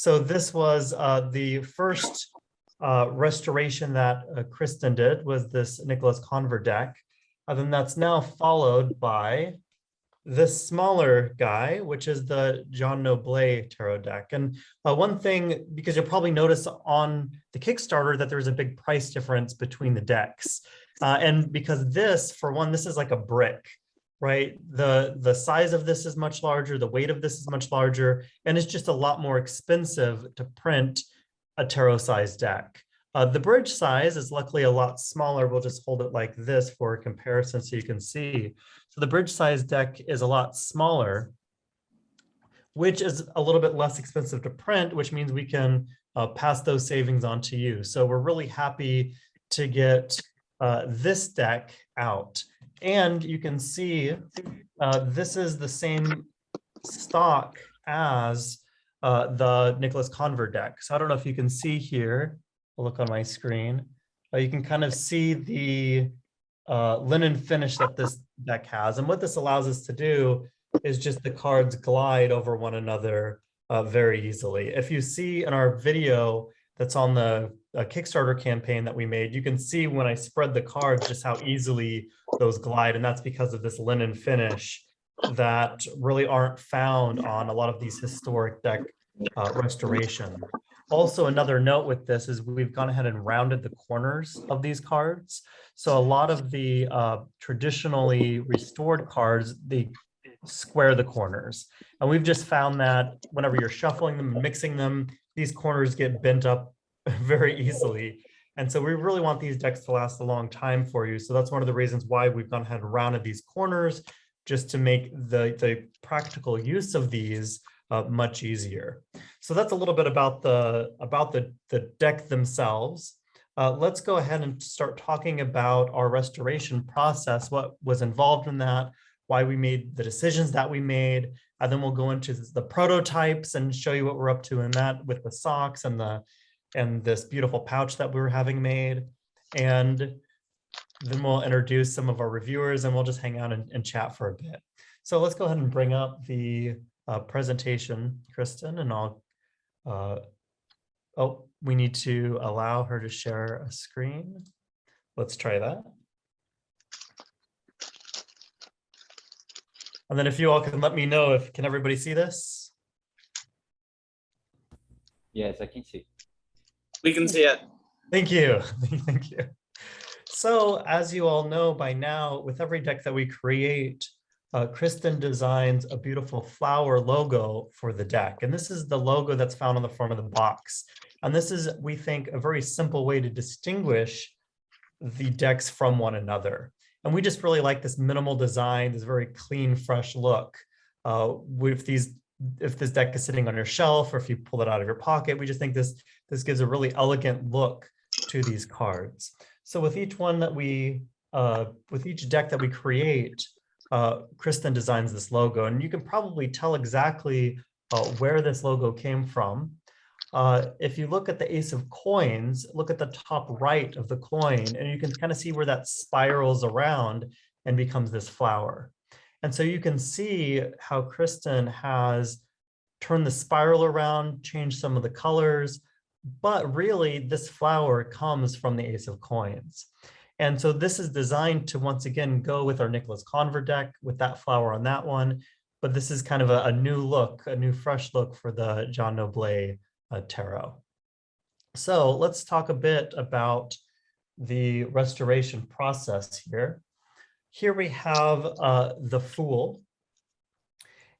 So this was the first restoration that Kristen did, was this Nicholas Conver deck. And then that's now followed by this smaller guy, which is the John Noblet tarot deck. And one thing, because you'll probably notice on the Kickstarter that there's a big price difference between the decks. And because this, for one, this is like a brick, right? The size of this is much larger, the weight of this is much larger, and it's just a lot more expensive to print a tarot size deck. The bridge size is luckily a lot smaller. We'll just hold it like this for a comparison so you can see. So the bridge size deck is a lot smaller, which is a little bit less expensive to print, which means we can pass those savings on to you. So we're really happy to get this deck out. And you can see this is the same stock as the Nicholas Conver deck. So I don't know if you can see here. I'll look on my screen. You can kind of see the linen finish that this deck has. And what this allows us to do is just the cards glide over one another very easily. If you see in our video that's on the Kickstarter campaign that we made, you can see when I spread the cards just how easily those glide. And that's because of this linen finish that really aren't found on a lot of these historic deck restoration. Also, another note with this is we've gone ahead and rounded the corners of these cards. So a lot of the traditionally restored cards, they square the corners. And we've just found that whenever you're shuffling them and mixing them, these corners get bent up very easily. And so we really want these decks to last a long time for you. So that's one of the reasons why we've gone ahead and rounded these corners, just to make the practical use of these much easier. So that's a little bit about the deck themselves. Let's go ahead and start talking about our restoration process, what was involved in that, why we made the decisions that we made, and then we'll go into the prototypes and show you what we're up to in that with the socks and this beautiful pouch that we were having made. And then we'll introduce some of our reviewers and we'll just hang out and chat for a bit. So let's go ahead and bring up the presentation, Kristen, and I'll, oh, we need to allow her to share a screen. Let's try that. And then if you all can let me know can everybody see this? Yes, I can see. We can see it. Thank you. Thank you. So as you all know by now, with every deck that we create, Kristen designs a beautiful flower logo for the deck. And this is the logo that's found on the front of the box. And this is, we think, a very simple way to distinguish the decks from one another. And we just really like this minimal design, this very clean, fresh look. If this deck is sitting on your shelf or if you pull it out of your pocket, we just think this gives a really elegant look to these cards. So with each one that with each deck that we create, Kristen designs this logo, and you can probably tell exactly where this logo came from. If you look at the Ace of Coins, look at the top right of the coin, and you can kind of see where that spirals around and becomes this flower. And so you can see how Kristen has turned the spiral around, changed some of the colors, but really this flower comes from the Ace of Coins. And so this is designed to, once again, go with our Nicholas Conver deck with that flower on that one. But this is kind of a new look, a new fresh look for the John Noblet tarot. So let's talk a bit about the restoration process here. Here we have the Fool.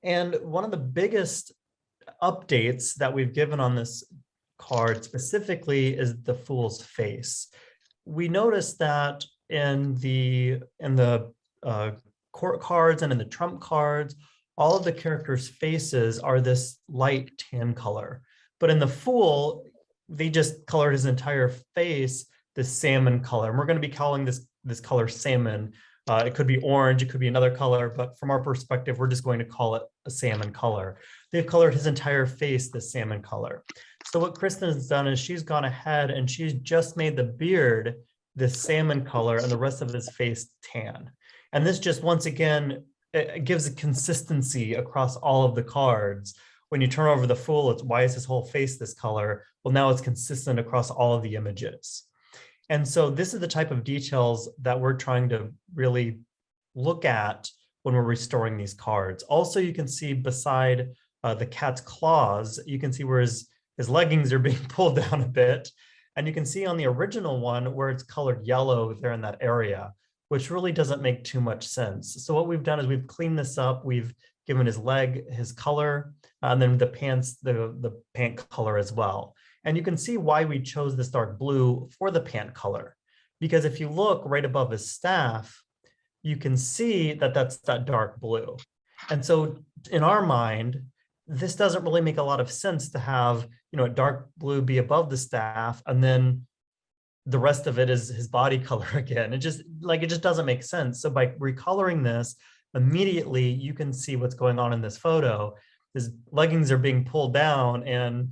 And one of the biggest updates that we've given on this card specifically is the Fool's face. We noticed that in the court cards and in the trump cards, all of the characters' faces are this light tan color. But in the Fool, they just colored his entire face this salmon color. And we're going to be calling this color salmon. It could be orange, it could be another color, but from our perspective, we're just going to call it a salmon color. They've colored his entire face this salmon color. So what Kristen has done is she's gone ahead and she's just made the beard this salmon color and the rest of his face tan. And this just, once again, it gives a consistency across all of the cards when you turn over the fool, it's why is his whole face this color? Well, now it's consistent across all of the images. And so this is the type of details that we're trying to really look at when we're restoring these cards. Also, you can see beside the cat's claws, you can see where his leggings are being pulled down a bit. And you can see on the original one where it's colored yellow there in that area, which really doesn't make too much sense. So what we've done is we've cleaned this up. We've given his leg his color, and then the pants, the pant color as well. And you can see why we chose this dark blue for the pant color. Because if you look right above his staff, you can see that that's that dark blue. And so in our mind, this doesn't really make a lot of sense to have, a dark blue be above the staff and then the rest of it is his body color again. It just doesn't make sense. So by recoloring this, immediately you can see what's going on in this photo. His leggings are being pulled down and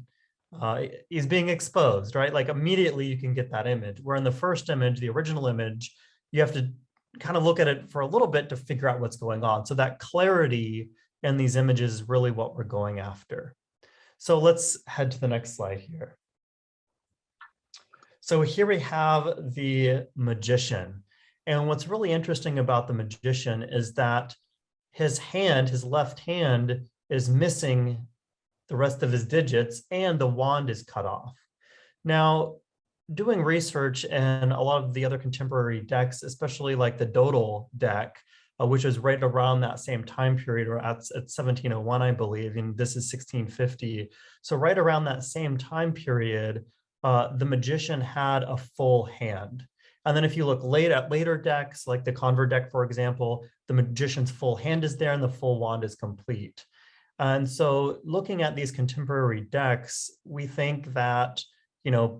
he's being exposed, right? Like immediately you can get that image. Where in the first image, the original image, you have to kind of look at it for a little bit to figure out what's going on. So that clarity in these images is really what we're going after. So let's head to the next slide here. So here we have the magician. And what's really interesting about the magician is that his hand, his left hand, is missing the rest of his digits and the wand is cut off. Now, doing research in a lot of the other contemporary decks, especially like the Dodal deck, which is right around that same time period, or at 1701, I believe, and this is 1650. So right around that same time period, the magician had a full hand. And then if you look at later decks, like the Convert deck, for example, the magician's full hand is there and the full wand is complete. And so looking at these contemporary decks, we think that,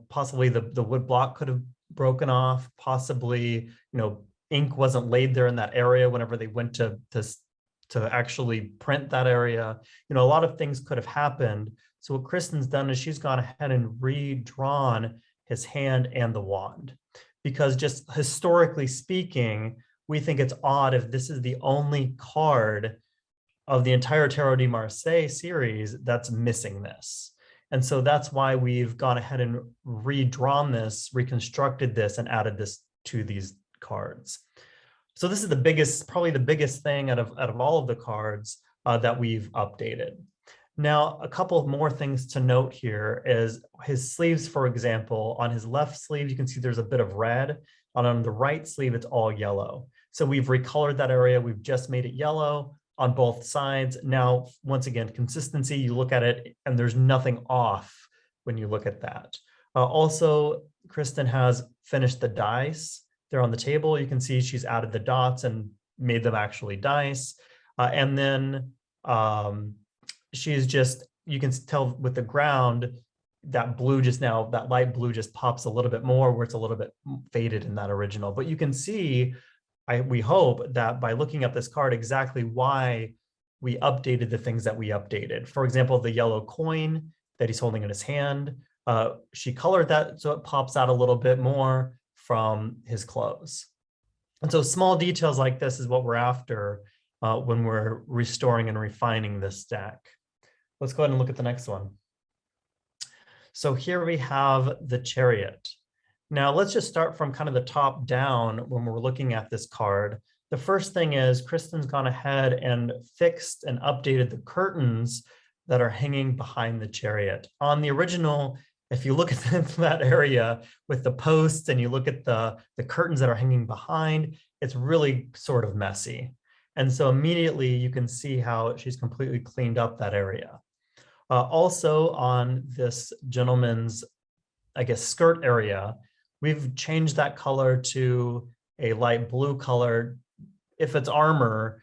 possibly the wood block could have broken off, possibly, ink wasn't laid there in that area whenever they went to actually print that area. A lot of things could have happened. So what Kristen's done is she's gone ahead and redrawn his hand and the wand, because just historically speaking, we think it's odd if this is the only card of the entire Tarot de Marseille series that's missing this. And so that's why we've gone ahead and redrawn this, reconstructed this, and added this to these cards. So this is probably the biggest thing out of all of the cards that we've updated. Now, a couple of more things to note here is his sleeves, for example. On his left sleeve, you can see there's a bit of red. On the right sleeve, it's all yellow. So we've recolored that area. We've just made it yellow on both sides. Now, once again, consistency, you look at it and there's nothing off when you look at that. Also, Kristen has finished the dice. They're on the table. You can see she's added the dots and made them actually dice. And then she's just, you can tell with the ground, that blue just now, that light blue just pops a little bit more where it's a little bit faded in that original. But you can see, we hope that by looking at this card, exactly why we updated the things that we updated. For example, the yellow coin that he's holding in his hand, she colored that so it pops out a little bit more from his clothes. And so small details like this is what we're after when we're restoring and refining this deck. Let's go ahead and look at the next one. So here we have the Chariot. Now let's just start from kind of the top down when we're looking at this card. The first thing is Kristen's gone ahead and fixed and updated the curtains that are hanging behind the Chariot. On the original, if you look at that area with the posts and you look at the curtains that are hanging behind, it's really sort of messy. And so immediately you can see how she's completely cleaned up that area. Also on this gentleman's, I guess, skirt area, we've changed that color to a light blue color if it's armor,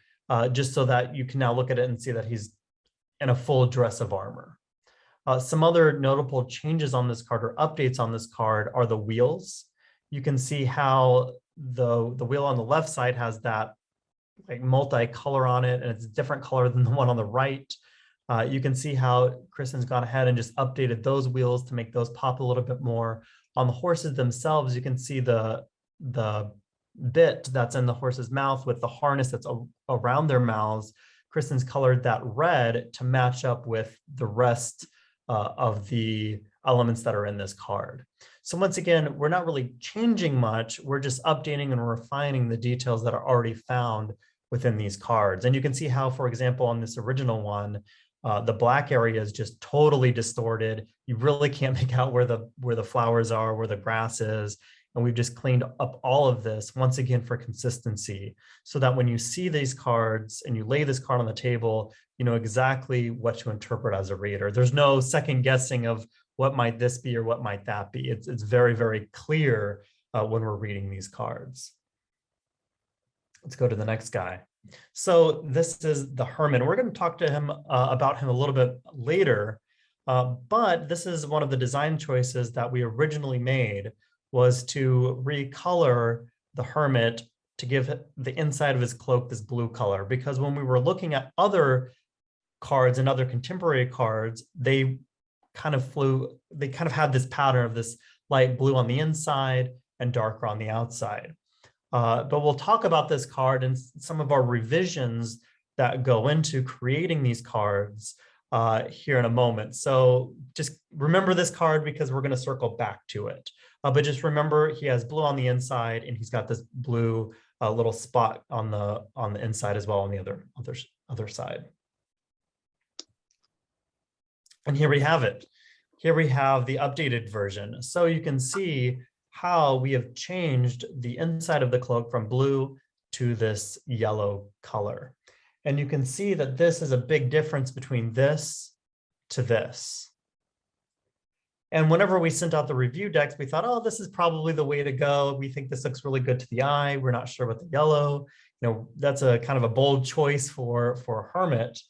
just so that you can now look at it and see that he's in a full dress of armor. Some other notable changes on this card or updates on this card are the wheels. You can see how the wheel on the left side has that like multi-color on it, and it's a different color than the one on the right. You can see how Kristen's gone ahead and just updated those wheels to make those pop a little bit more. On the horses themselves, you can see the bit that's in the horse's mouth with the harness that's around their mouths. Kristen's colored that red to match up with the rest of the elements that are in this card. So once again, we're not really changing much. We're just updating and refining the details that are already found within these cards. And you can see how, for example, on this original one, the black area is just totally distorted. You really can't make out where the flowers are, where the grass is. And we've just cleaned up all of this once again for consistency, so that when you see these cards and you lay this card on the table, you know exactly what to interpret as a reader. There's no second guessing of what might this be or what might that be. It's very, very clear when we're reading these cards. Let's go to the next guy. So this is the Hermit. We're going to talk to him about him a little bit later, but this is one of the design choices that we originally made, was to recolor the Hermit to give the inside of his cloak this blue color, because when we were looking at other cards and other contemporary cards, they kind of had this pattern of this light blue on the inside and darker on the outside. But we'll talk about this card and some of our revisions that go into creating these cards here in a moment. So just remember this card because we're going to circle back to it. But just remember, he has blue on the inside and he's got this blue little spot on the inside as well on the other side. And here we have it. Here we have the updated version. So you can see how we have changed the inside of the cloak from blue to this yellow color. And you can see that this is a big difference between this to this. And whenever we sent out the review decks, we thought, oh, this is probably the way to go. We think this looks really good to the eye. We're not sure about the yellow. You know, that's a kind of a bold choice for Hermit.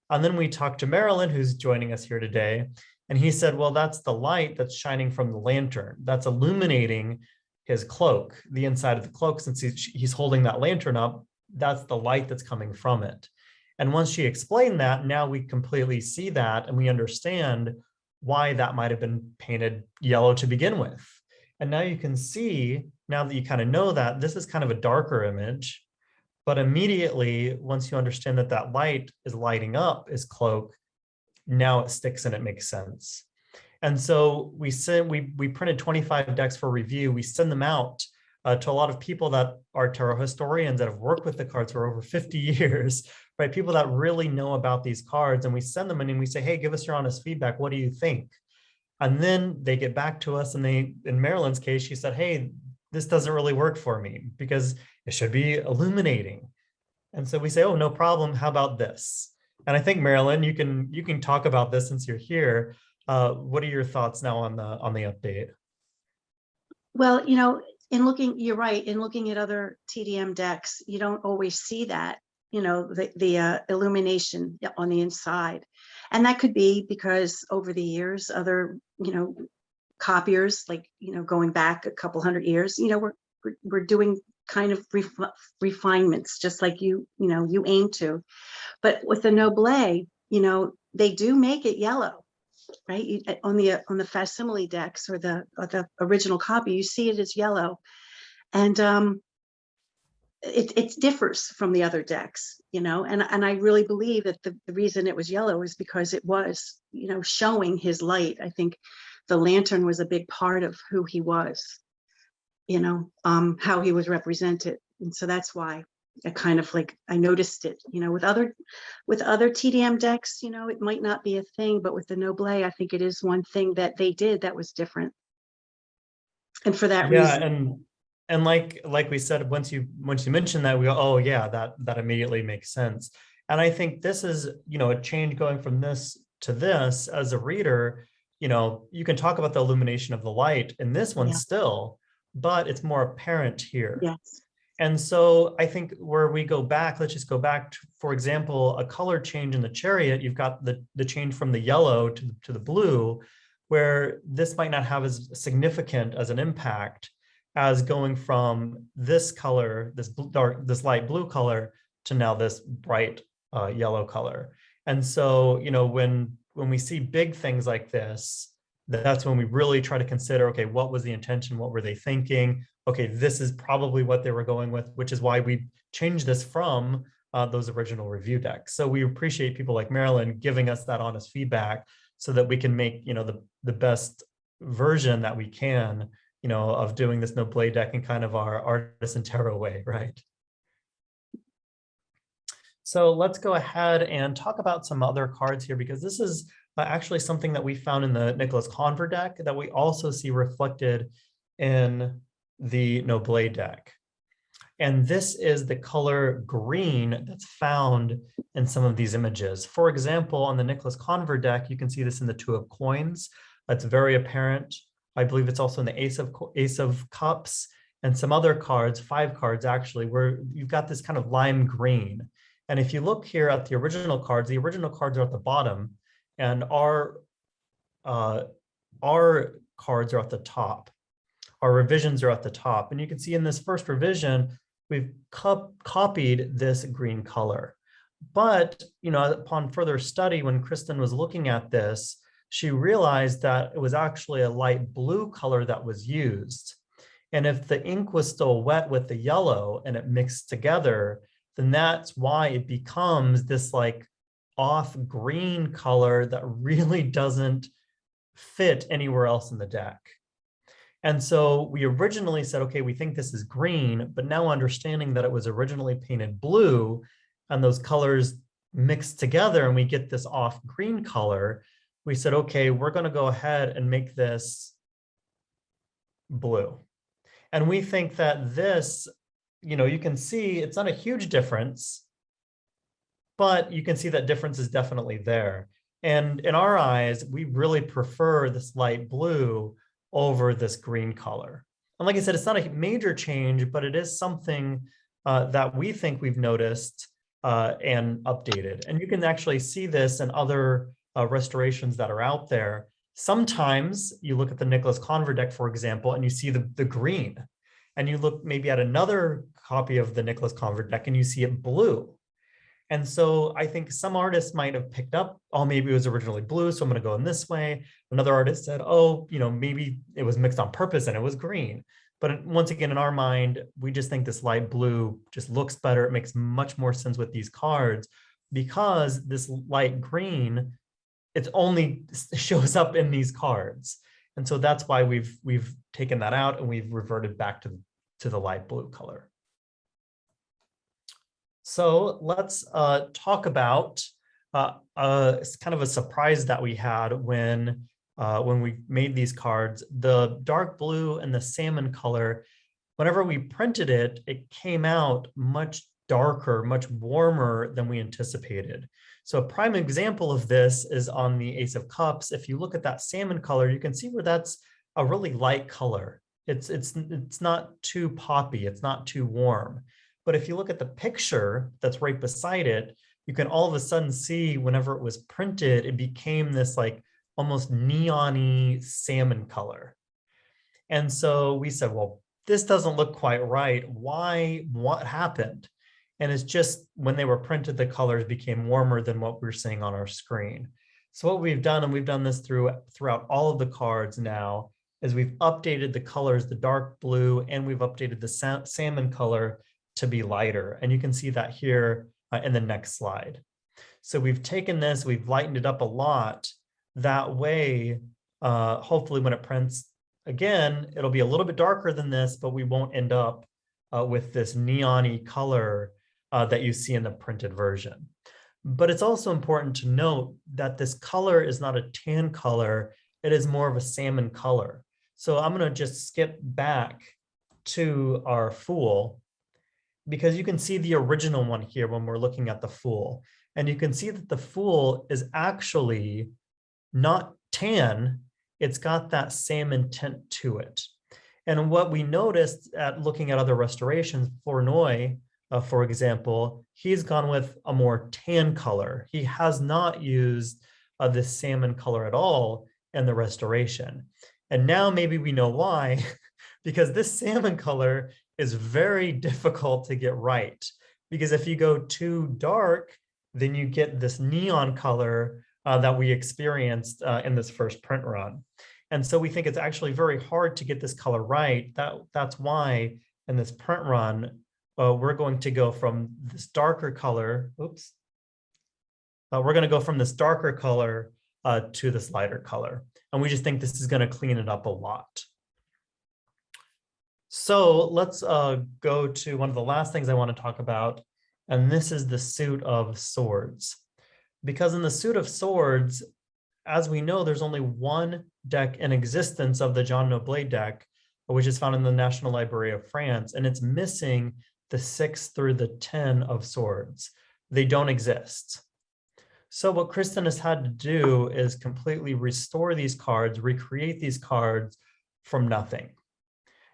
And then we talked to Marilyn, who's joining us here today. And he said, well, that's the light that's shining from the lantern. That's illuminating his cloak, the inside of the cloak, since he's holding that lantern up. That's the light that's coming from it. And once she explained that, now we completely see that and we understand why that might have been painted yellow to begin with. And now you can see, now that you kind of know that, this is kind of a darker image, but immediately, once you understand that that light is lighting up his cloak, now it sticks and it makes sense. And so we printed 25 decks for review. We send them out to a lot of people that are tarot historians that have worked with the cards for over 50 years, right? People that really know about these cards, and we send them in and we say, hey, give us your honest feedback. What do you think? And then they get back to us, and in Marilyn's case, she said, hey, this doesn't really work for me because it should be illuminating. And so we say, oh, no problem. How about this? And I think, Marilyn, you can talk about this since you're here. What are your thoughts now on the update? Well, you know, you're right, in looking at other TDM decks, you don't always see that, you know, the illumination on the inside. And that could be because over the years, other, you know, copiers, like, you know, going back a couple hundred years, you know, we're doing kind of refinements, just like you aim to. But with the Noblet, you know, they do make it yellow, right? On the facsimile decks or the original copy, you see it as yellow, and it differs from the other decks, you know. And I really believe that the reason it was yellow is because it was, you know, showing his light. I think the lantern was a big part of who he was, you know, how he was represented, and so that's why I kind of I noticed it, you know. With other TDM decks, you know, it might not be a thing, but with the Noblet, I think it is one thing that they did that was different. And for that reason. And like we said, once you mention that, we go, oh yeah, that immediately makes sense. And I think this is, you know, a change going from this to this. As a reader, you know, you can talk about the illumination of the light in this one still, but it's more apparent here. Yes. And so I think where we go back, let's just go back to, for example, a color change in the Chariot. You've got the change from the yellow to the blue, where this might not have as significant as an impact as going from this color, this light blue color, to now this bright yellow color. And so, you know, when we see big things like this, that's when we really try to consider, okay, what was the intention? What were they thinking? Okay, this is probably what they were going with, which is why we changed this from those original review decks. So we appreciate people like Marilyn giving us that honest feedback so that we can make, the best version that we can, of doing this Noblet deck in kind of our artisan tarot way, right? So let's go ahead and talk about some other cards here, because this is actually something that we found in the Nicholas Conver deck that we also see reflected in the Noblet deck. And this is the color green that's found in some of these images. For example, on the Nicholas Conver deck, you can see this in the Two of Coins. That's very apparent. I believe it's also in the Ace of Cups and some other cards, 5 cards actually, where you've got this kind of lime green. And if you look here at the original cards are at the bottom, and our cards are at the top. Our revisions are at the top. And you can see in this first revision, we've copied this green color. But, upon further study, when Kristen was looking at this, she realized that it was actually a light blue color that was used. And if the ink was still wet with the yellow and it mixed together, then that's why it becomes this like off green color that really doesn't fit anywhere else in the deck. And so we originally said, okay, we think this is green, but now understanding that it was originally painted blue and those colors mixed together and we get this off green color, we said, okay, we're going to go ahead and make this blue. And we think that this, you can see it's not a huge difference, but you can see that difference is definitely there. And in our eyes, we really prefer this light blue over this green color. And like I said, it's not a major change, but it is something that we think we've noticed and updated. And you can actually see this in other restorations that are out there. Sometimes you look at the Nicholas Conver deck, for example, and you see the green. And you look maybe at another copy of the Nicholas Conver deck and you see it blue. And so I think some artists might have picked up, oh, maybe it was originally blue, so I'm going to go in this way. Another artist said, oh, maybe it was mixed on purpose and it was green. But once again, in our mind, we just think this light blue just looks better. It makes much more sense with these cards because this light green, it only shows up in these cards. And so that's why we've taken that out and we've reverted back to the light blue color. So let's talk about it's kind of a surprise that we had when we made these cards. The dark blue and the salmon color, whenever we printed it, it came out much darker, much warmer than we anticipated. So a prime example of this is on the Ace of Cups. If you look at that salmon color, you can see where that's a really light color. It's not too poppy, it's not too warm. But if you look at the picture that's right beside it, you can all of a sudden see whenever it was printed, it became this like almost neon-y salmon color. And so we said, well, this doesn't look quite right. Why? What happened? And it's just when they were printed, the colors became warmer than what we're seeing on our screen. So what we've done, and we've done this throughout all of the cards now, is we've updated the colors, the dark blue, and we've updated the salmon color to be lighter. And you can see that here in the next slide. So we've taken this, we've lightened it up a lot. That way, hopefully when it prints again, it'll be a little bit darker than this, but we won't end up with this neon-y color that you see in the printed version. But it's also important to note that this color is not a tan color, it is more of a salmon color. So I'm going to just skip back to our Fool, because you can see the original one here when we're looking at the Fool. And you can see that the Fool is actually not tan, it's got that salmon tint to it. And what we noticed at looking at other restorations, Flournoy, for example, he's gone with a more tan color. He has not used this salmon color at all in the restoration. And now maybe we know why, because this salmon color is very difficult to get right. Because if you go too dark, then you get this neon color that we experienced in this first print run. And so we think it's actually very hard to get this color right. That's why in this print run, we're going to go from this darker color, oops. We're going to go from this darker color to this lighter color. And we just think this is going to clean it up a lot. So let's go to one of the last things I want to talk about. And this is the suit of swords. Because in the suit of swords, as we know, there's only one deck in existence of the John Noblet deck, which is found in the National Library of France, and it's missing the 6 through the 10 of swords. They don't exist. So what Kristen has had to do is completely restore these cards, recreate these cards from nothing.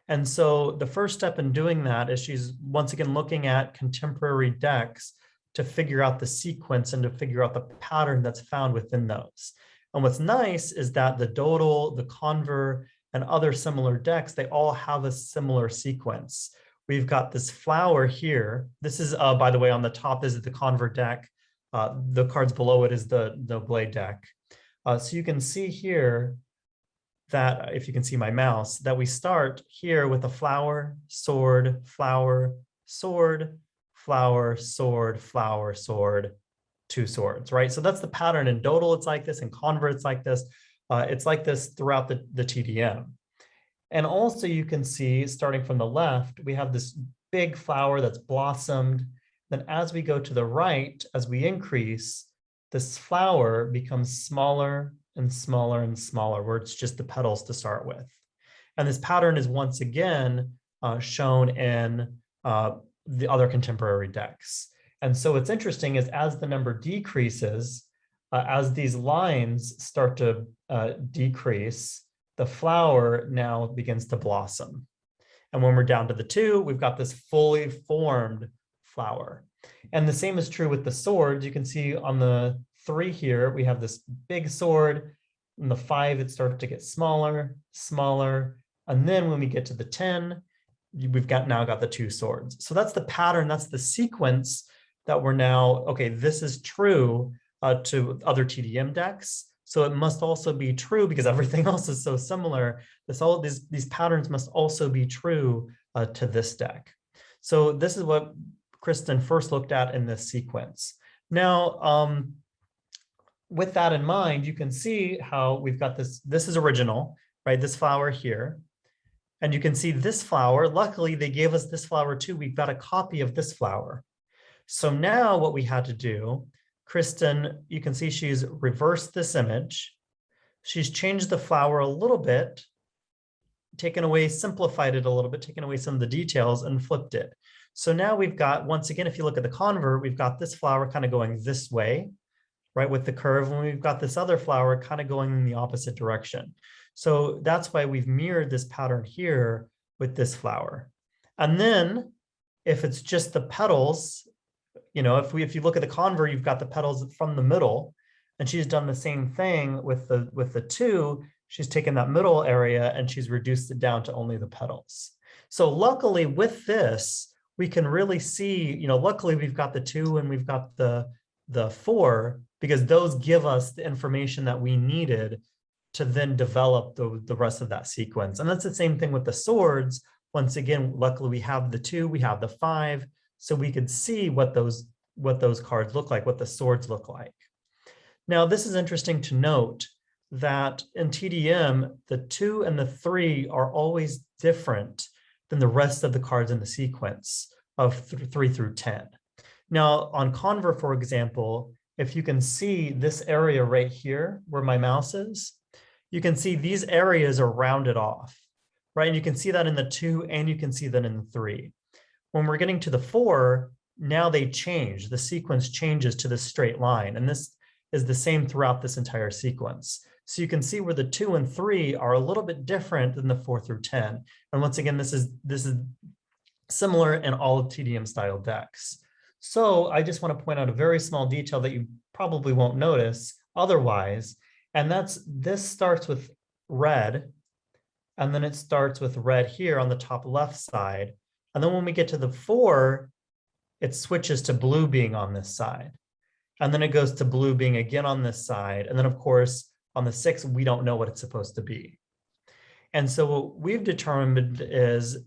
And so the first step in doing that is she's once again looking at contemporary decks to figure out the sequence and to figure out the pattern that's found within those. And what's nice is that the Dodal, the Conver, and other similar decks, they all have a similar sequence. We've got this flower here. This is, by the way, on the top, this is the Conver deck. The cards below it is the Noblet deck. So you can see here that, if you can see my mouse, that we start here with a flower, sword, flower, sword, flower, sword, flower, sword, 2 swords, right? So that's the pattern. In Dodal, it's like this. In Conver, it's like this. It's like this throughout the TDM. And also you can see, starting from the left, we have this big flower that's blossomed. Then as we go to the right, as we increase, this flower becomes smaller and smaller and smaller, where it's just the petals to start with. And this pattern is once again shown in the other contemporary decks. And so what's interesting is as the number decreases, as these lines start to decrease, the flower now begins to blossom. And when we're down to the 2, we've got this fully formed flower. And the same is true with the swords. You can see on the 3 here, we have this big sword. In the 5, it started to get smaller, smaller. And then when we get to the 10, we've now got the 2 swords. So that's the pattern, that's the sequence that we're now, okay, this is true to other TDM decks. So it must also be true, because everything else is so similar. These patterns must also be true to this deck. So this is what Kristen first looked at in this sequence. Now, with that in mind, you can see how we've got this is original, right? This flower here. And you can see this flower, luckily they gave us this flower too. We've got a copy of this flower. So now what we had to do, Kristen, you can see she's reversed this image. She's changed the flower a little bit, taken away, simplified it a little bit, taken away some of the details and flipped it. So now we've got, once again, if you look at the Conver, we've got this flower kind of going this way, right, with the curve, and we've got this other flower kind of going in the opposite direction. So that's why we've mirrored this pattern here with this flower. And then if it's just the petals, you know, if you look at the Conver, you've got the petals from the middle, and she's done the same thing with the 2. She's taken that middle area and she's reduced it down to only the petals. So luckily with this, we can really see, you know, luckily we've got the 2 and we've got the 4, because those give us the information that we needed to then develop the rest of that sequence. And that's the same thing with the swords. Once again, luckily we have the 2, we have the 5, so we could see what those cards look like, what the swords look like. Now, this is interesting to note that in TDM, the 2 and the 3 are always different than the rest of the cards in the sequence of 3 through 10. Now, on Conver, for example, if you can see this area right here where my mouse is, you can see these areas are rounded off, right? And you can see that in the 2 and you can see that in the 3. When we're getting to the 4, now they change. The sequence changes to this straight line. And this is the same throughout this entire sequence. So you can see where the 2 and 3 are a little bit different than the 4 through 10. And once again, this is similar in all of TDM style decks. So I just want to point out a very small detail that you probably won't notice otherwise. And this starts with red, and then it starts with red here on the top left side. And then when we get to the 4, it switches to blue being on this side. And then it goes to blue being again on this side. And then of course, on the 6, we don't know what it's supposed to be. And so what we've determined is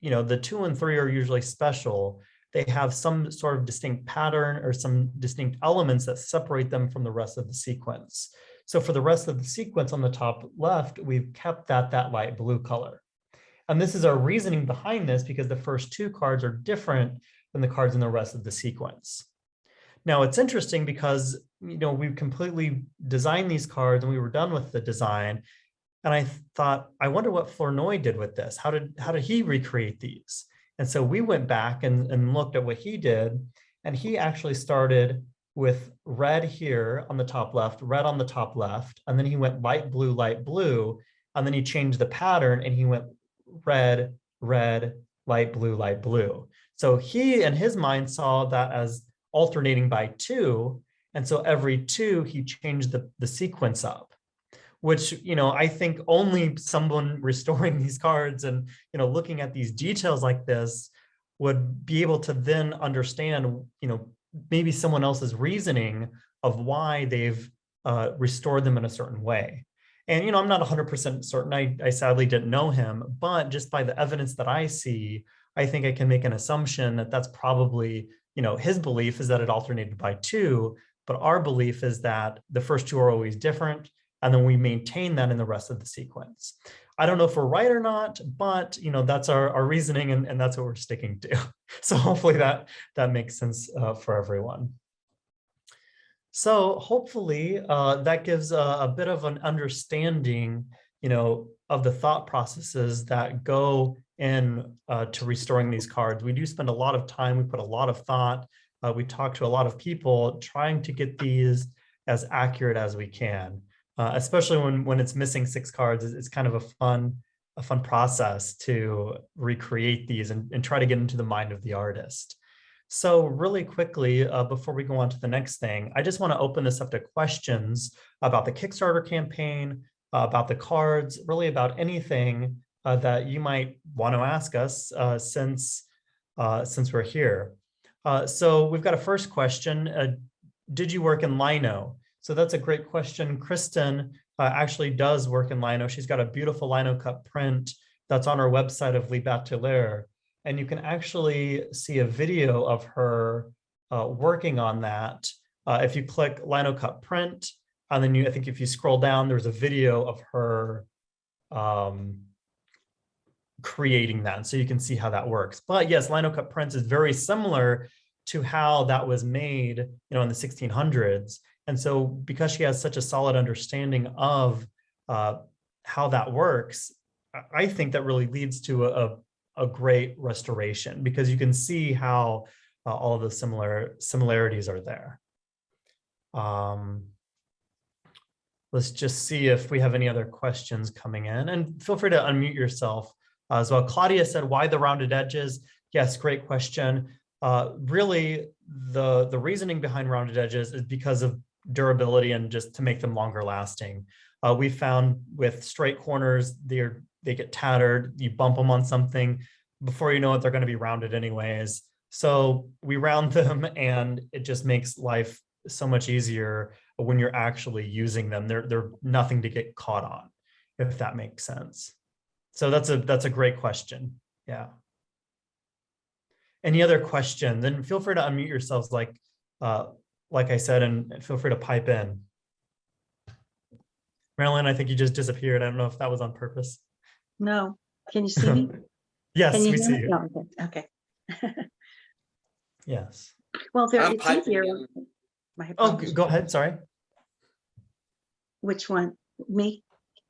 the 2 and 3 are usually special. They have some sort of distinct pattern or some distinct elements that separate them from the rest of the sequence. So for the rest of the sequence on the top left, we've kept that light blue color. And this is our reasoning behind this, because the first 2 cards are different than the cards in the rest of the sequence. Now it's interesting because, we've completely designed these cards and we were done with the design. And I thought, I wonder what Flournoy did with this. How did he recreate these? And so we went back and looked at what he did. And he actually started with red here on the top left, red on the top left. And then he went light blue. And then he changed the pattern and he went red, red, light blue. So he, in his mind, saw that as alternating by 2. And so every 2, he changed the sequence up, which, I think only someone restoring these cards and, looking at these details like this would be able to then understand, maybe someone else's reasoning of why they've restored them in a certain way. And, I'm not 100% certain. I sadly didn't know him, but just by the evidence that I see, I think I can make an assumption that that's probably, his belief is that it alternated by 2, but our belief is that the first 2 are always different. And then we maintain that in the rest of the sequence. I don't know if we're right or not, but that's our reasoning, and that's what we're sticking to. So hopefully that makes sense for everyone. So hopefully that gives a bit of an understanding, of the thought processes that go in to restoring these cards. We do spend a lot of time, we put a lot of thought, we talk to a lot of people trying to get these as accurate as we can. Especially when it's missing 6 cards, it's kind of a fun process to recreate these and try to get into the mind of the artist. So really quickly, before we go on to the next thing, I just want to open this up to questions about the Kickstarter campaign, about the cards, really about anything that you might want to ask us since we're here. So we've got a first question. Did you work in lino? So that's a great question. Kristen actually does work in lino. She's got a beautiful lino cut print that's on our website of Les Bateleurs. And you can actually see a video of her working on that. If you click lino cut print, and then I think if you scroll down, there's a video of her creating that. So you can see how that works. But yes, lino cut prints is very similar to how that was made, in the 1600s. And so because she has such a solid understanding of how that works, I think that really leads to a great restoration, because you can see how all of the similarities are there. Let's just see if we have any other questions coming in, and feel free to unmute yourself as well. Claudia said, why the rounded edges? Yes, great question. Really, the reasoning behind rounded edges is because of durability and just to make them longer lasting. We found with straight corners, they get tattered, you bump them on something, before you know it, they're going to be rounded anyways. So we round them, and it just makes life so much easier when you're actually using them. They're nothing to get caught on, if that makes sense. So that's a great question. Yeah. Any other questions? Then feel free to unmute yourselves like I said, and feel free to pipe in. Marilyn, I think you just disappeared. I don't know if that was on purpose. No, can you see me? Yes, Can you we hear see me? you. No, okay. Yes. Well, I'm it's piping easier. in. My Oh, apologies. go ahead. Sorry. Which one? Me?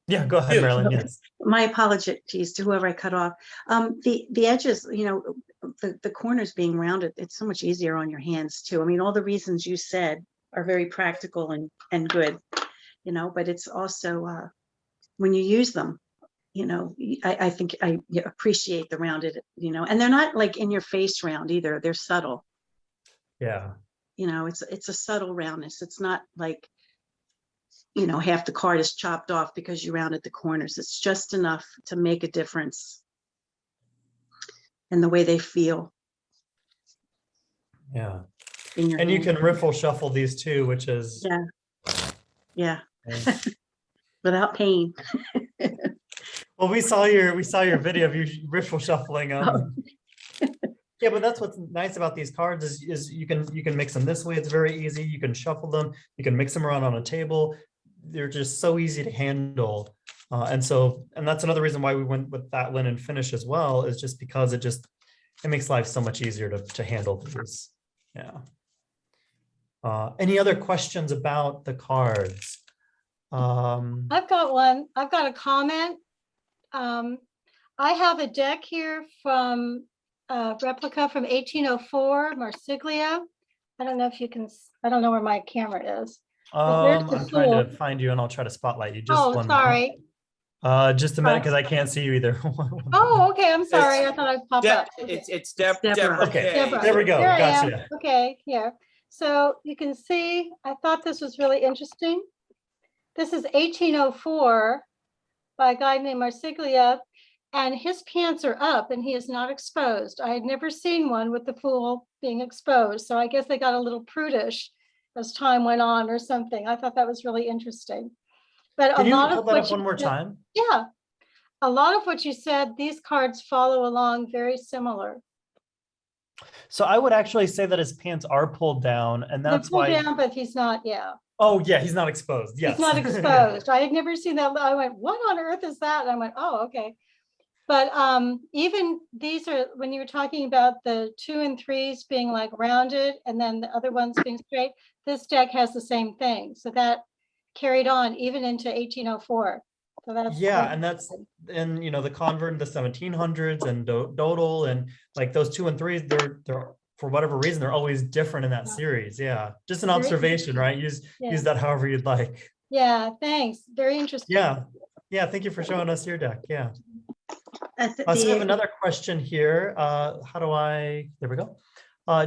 Yeah, go ahead, You. Marilyn. Yes. My apologies to whoever I cut off. The edges, the corners being rounded, it's so much easier on your hands too. I mean, all the reasons you said are very practical and good, but it's also when you use them, I think I appreciate the rounded, and they're not like in your face round either. They're subtle. Yeah. It's a subtle roundness. It's not like, half the card is chopped off because you rounded the corners. It's just enough to make a difference in the way they feel. Yeah. In your And you hand. can riffle shuffle these too, which is Yeah. Without pain. Well, we saw your video of you riffle shuffling them. Yeah, but that's what's nice about these cards is you can mix them this way. It's very easy. You can shuffle them. You can mix them around on a table. They're just so easy to handle. And that's another reason why we went with that linen finish as well, is just because it makes life so much easier to handle these. Yeah. Any other questions about the cards? I've got one. I've got a comment. I have a deck here from replica from 1804, Marsiglia. I don't know if you can, I don't know where my camera is. there's the I'm trying to fool. find you and I'll try to spotlight you. Just Oh, one sorry. moment. Just a minute, because I can't see you either. Oh, okay, I'm sorry. I thought I'd pop up. It's Deborah. Deborah. Okay. K. There we go. Here I am. Gotcha. Okay, here. So you can see, I thought this was really interesting. This is 1804 by a guy named Marsiglia, and his pants are up and he is not exposed. I had never seen one with the fool being exposed. So I guess they got a little prudish as time went on or something. I thought that was really interesting. But Can a you lot of hold that what up one you more said- time? Yeah. A lot of what you said, these cards follow along very similar. So I would actually say that his pants are pulled down, and They're that's pulled why. down, but he's not, yeah. Oh yeah, he's not exposed. Yes. He's not exposed. I had never seen that. I went, what on earth is that? And I went, oh, okay. But even these are, when you were talking about the 2 and 3s being like rounded and then the other ones being straight, this deck has the same thing. So that carried on even into 1804. So that's Yeah, and that's in the convert in the 1700s and Dodal and like those 2 and 3s. They're for whatever reason they're always different in that Yeah. series. Yeah, just an Very observation, right? Use that however you'd like. Yeah, thanks. Very interesting. Yeah. Thank you for showing us your deck. Yeah. That's So I have the, another question here. There we go.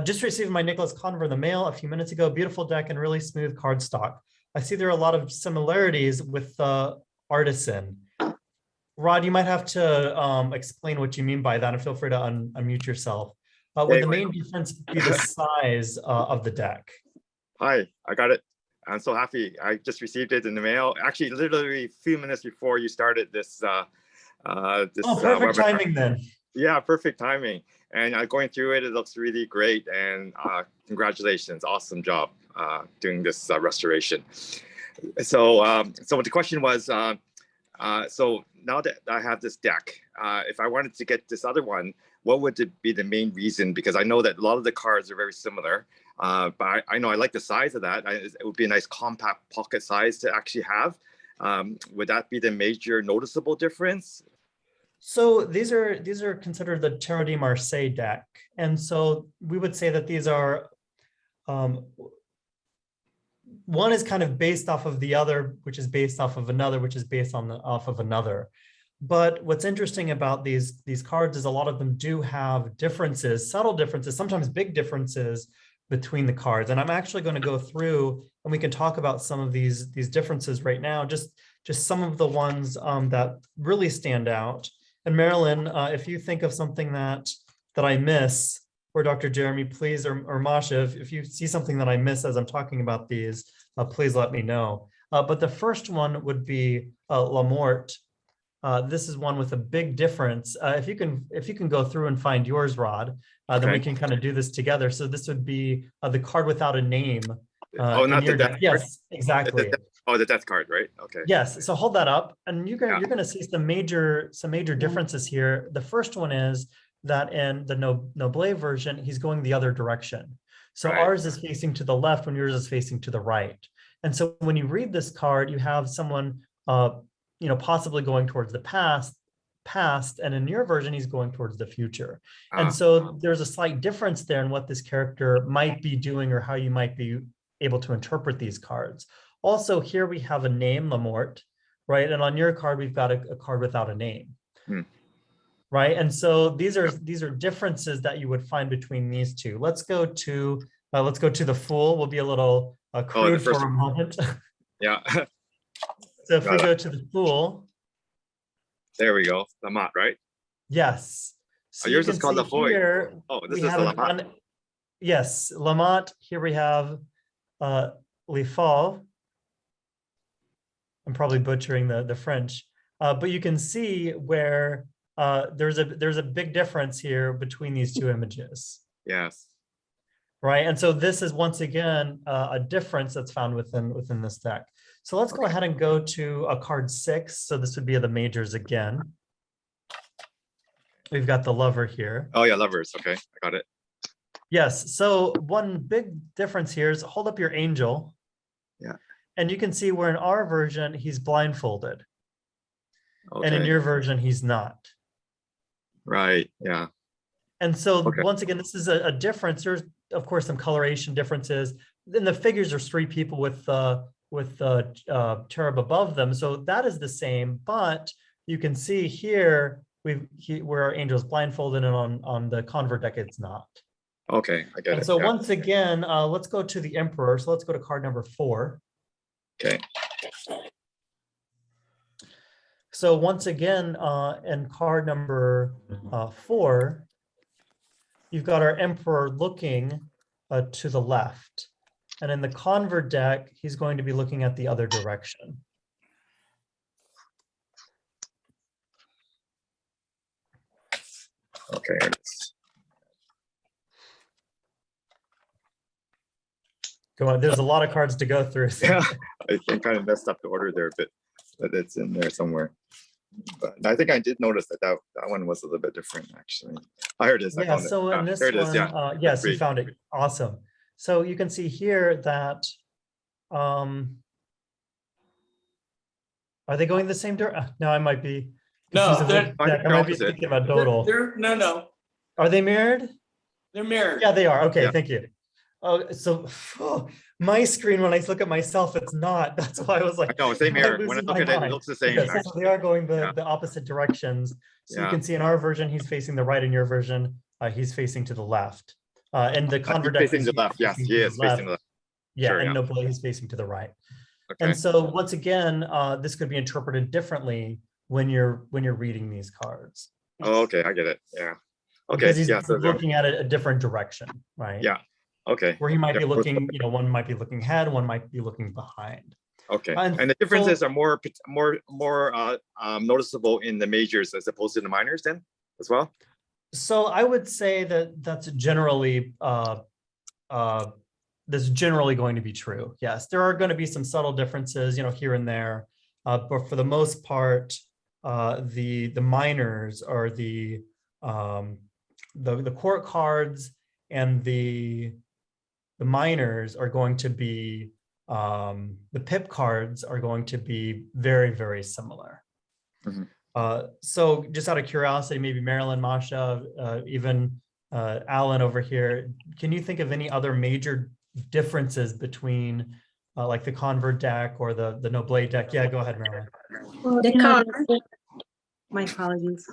Just received my Nicholas Conver in the mail a few minutes ago. Beautiful deck and really smooth cardstock. I see there are a lot of similarities with Artisan. Rod, you might have to explain what you mean by that, and feel free to unmute yourself. Would the main difference be the size of the deck? Hi, I got it. I'm so happy. I just received it in the mail. Actually, literally a few minutes before you started this. Perfect webinar. Timing then. Yeah, perfect timing. And going through it, it looks really great. And congratulations, awesome job doing this restoration. So the question was, so now that I have this deck, if I wanted to get this other one, what would be the main reason? Because I know that a lot of the cards are very similar, but I know I like the size of that. It would be a nice compact pocket size to actually have. Would that be the major noticeable difference? So these are considered the Tarot de Marseille deck, and so we would say that these are one is kind of based off of the other, which is based off of another, which is based off of another. But what's interesting about these cards is a lot of them do have differences, subtle differences, sometimes big differences between the cards. And I'm actually going to go through and we can talk about some of these differences right now, just some of the ones that really stand out. And Marilyn, if you think of something that I miss, or Dr. Jeremy, please, or Masha, if you see something that I miss as I'm talking about these, please let me know. But the first one would be La Morte. This is one with a big difference. If you can go through and find yours, Rod, then we can kind of do this together. So this would be the card without a name. Not the death card? Yes, exactly. The death card, right? Okay. Yes. So hold that up, and you're going to see some major differences here. The first one is that in the Noblet version, he's going the other direction. So ours is facing to the left when yours is facing to the right. And so when you read this card, you have someone possibly going towards the past, and in your version, he's going towards the future. And so there's a slight difference there in what this character might be doing or how you might be able to interpret these cards. Also, here we have a name, La Morte, right? And on your card, we've got a card without a name, right? And so these are differences that you would find between these two. Let's go to the Fool. We'll be a little crude for a moment. Yeah. So if we go to the Fool. There we go. La Morte, right? Yes. So yours is called La Foy. Oh, this is the La Morte. Yes, La Morte. Here we have Les Fauves. I'm probably butchering the French. But you can see where there's a big difference here between these two images, Yes. right? And so this is once again a difference that's found within this deck. So let's go ahead and go to a card 6. So this would be the majors again. We've got the lover here. Oh yeah, lovers. Okay, I got it. Yes. So one big difference here is hold up your angel. Yeah. And you can see where in our version, he's blindfolded. Okay. And in your version, he's not. Right. Yeah. And so Okay. once again, this is a difference. There's of course some coloration differences. Then the figures are 3 people with the cherub above them. So that is the same, but you can see here where our angel is blindfolded, and on the convert deck it's not. Okay, I get And it. so yeah. once again, let's go to the emperor. So let's go to card number 4. Okay. So once again, in card number 4, you've got our emperor looking to the left. And in the convert deck, he's going to be looking at the other direction. Okay. Here it is. Go on. There's a lot of cards to go through. So. Yeah, I kind of messed up the order there a bit, but it's in there somewhere. But I think I did notice that one was a little bit different, actually. Oh, here it is. I Yeah, found it. so in this there it is. one, Yeah. yes, you Great. found it. Awesome. So you can see here that, are they going the same direction? No, I might be. No, confused with they're- which deck. I might be opposite. thinking about Dodal. No, Are they mirrored? they're mirrored. Yeah, they are. Okay, Yeah. thank you. Oh, so my screen, when I look at myself, it's not. That's why I was like, No, same I'm mirror. When I losing look my at it, it mind. looks the same. Yes, so actually. they are going Yeah. the opposite directions. So you Yeah. can see in our version, he's facing the right. In your version, he's facing to the left. And the He's convert deck facing the left. Yes, he to is facing the left. Yeah, Sure, and yeah. Noblet, he's facing to the right. Okay. And so once again, this could be interpreted differently when you're reading these cards. Oh, okay, I get it. Yeah. Okay. Because he's Yeah. So they're- looking at it a different direction, right? yeah. Okay. Where he might be Yeah. looking, one might be looking ahead, one might be looking behind. Okay. And And the differences so- are more noticeable in the majors as opposed to the minors, then, as well. So I would say that that's generally going to be true. Yes, there are going to be some subtle differences, here and there, but for the most part, the minors are the court cards, and the minors are going to be the pip cards are going to be very, very similar. Mhm. So just out of curiosity, maybe Marilyn, Masha, even Alan over here, can you think of any other major differences between like the convert deck or the Noblet deck? Yeah, go ahead, Marilyn. Well, The you know, card. my apologies.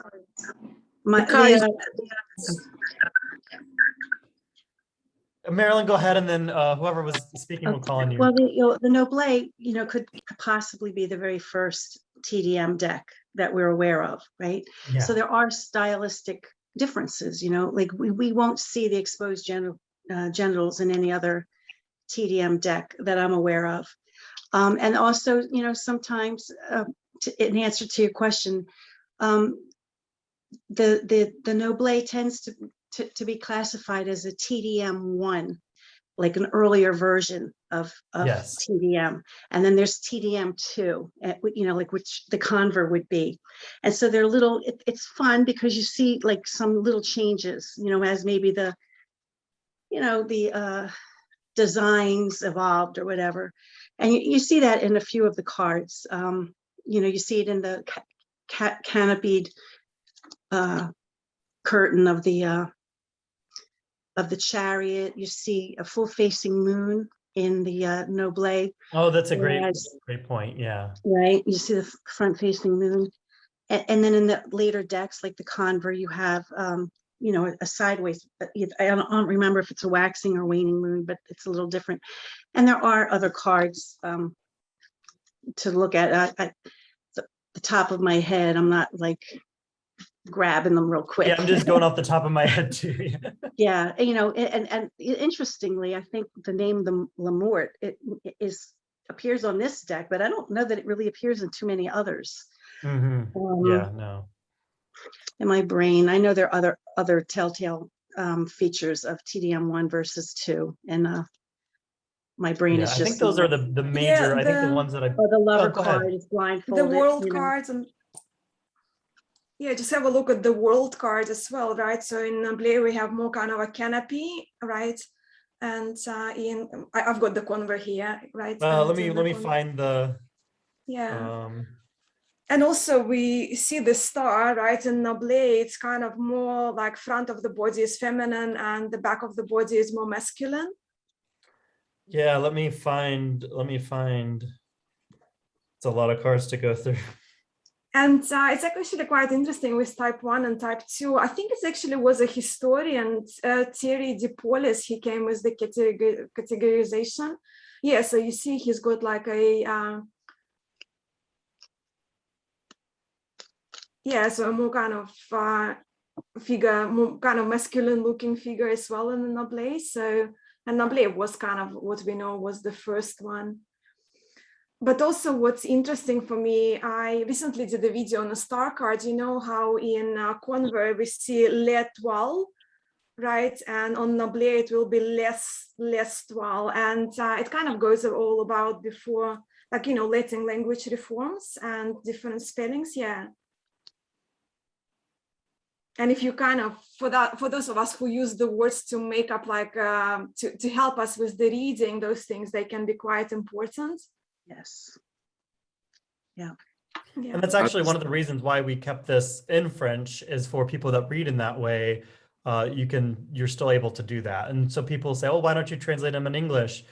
Marilyn, go ahead, and then whoever was speaking will call on you. Well, the Noblet, could possibly be the very first TDM deck that we're aware of, right? Yeah. So there are stylistic differences, like we won't see the exposed genitals in any other TDM deck that I'm aware of. And also, sometimes in answer to your question, the Noblet tends to be classified as a TDM1, like an earlier version of Yes. TDM. And then there's TDM2, like which the convert would be. And so they're little, it's fun because you see like some little changes, as maybe the designs evolved or whatever. And you see that in a few of the cards. You see it in the canopied curtain of the chariot. You see a full facing moon in the Noblet. Oh, that's a Whereas- great point. Yeah. Right, you see the front facing moon. And then in the later decks, like the convert, you have a sideways, I don't remember if it's a waxing or waning moon, but it's a little different. And there are other cards to look at. The top of my head, I'm not like grabbing them real quick. Yeah, I'm just going off the top of my head too. Yeah, and interestingly, I think the name the Lamort appears on this deck, but I don't know that it really appears in too many others. Mhm. Yeah, no. In my brain, I know there are other telltale features of TDM1 versus 2, and my brain Yeah, is I think just those are the major, Yeah, I think the ones that I, oh, the lover go ahead. card is the blindfolded. world cards and yeah, just have a look at the world card as well, right? So in Noblet we have more kind of a canopy, right? And I've got the conver here, right? And Let the me find the, yeah. And also we see the star, right? In Noblet, it's kind of more like front of the body is feminine and the back of the body is more masculine. yeah, let me find, it's a lot of cards to go through. And it's actually quite interesting with type 1 and type 2. I think it actually was a historian, Thierry Depolis, he came with the categorization. Yeah, so you see he's got like a, yeah, so a more kind of figure, more kind of masculine looking figure as well in the Noblet. So, and Noblet was kind of what we know was the first one. But also what's interesting for me, I recently did a video on a star card. You know how in Conver we see le toile, right? And on Noblet it will be less toile. And it kind of goes all about before, like, you know, Latin language reforms and different spellings, yeah. And if you kind of, for those of us who use the words to make up like, to help us with the reading, those things, they can be quite important. Yes. Yeah. Yeah. And that's actually one of the reasons why we kept this in French, is for people that read in that way. You're still able to do that. And so people say, oh, why don't you translate them in English?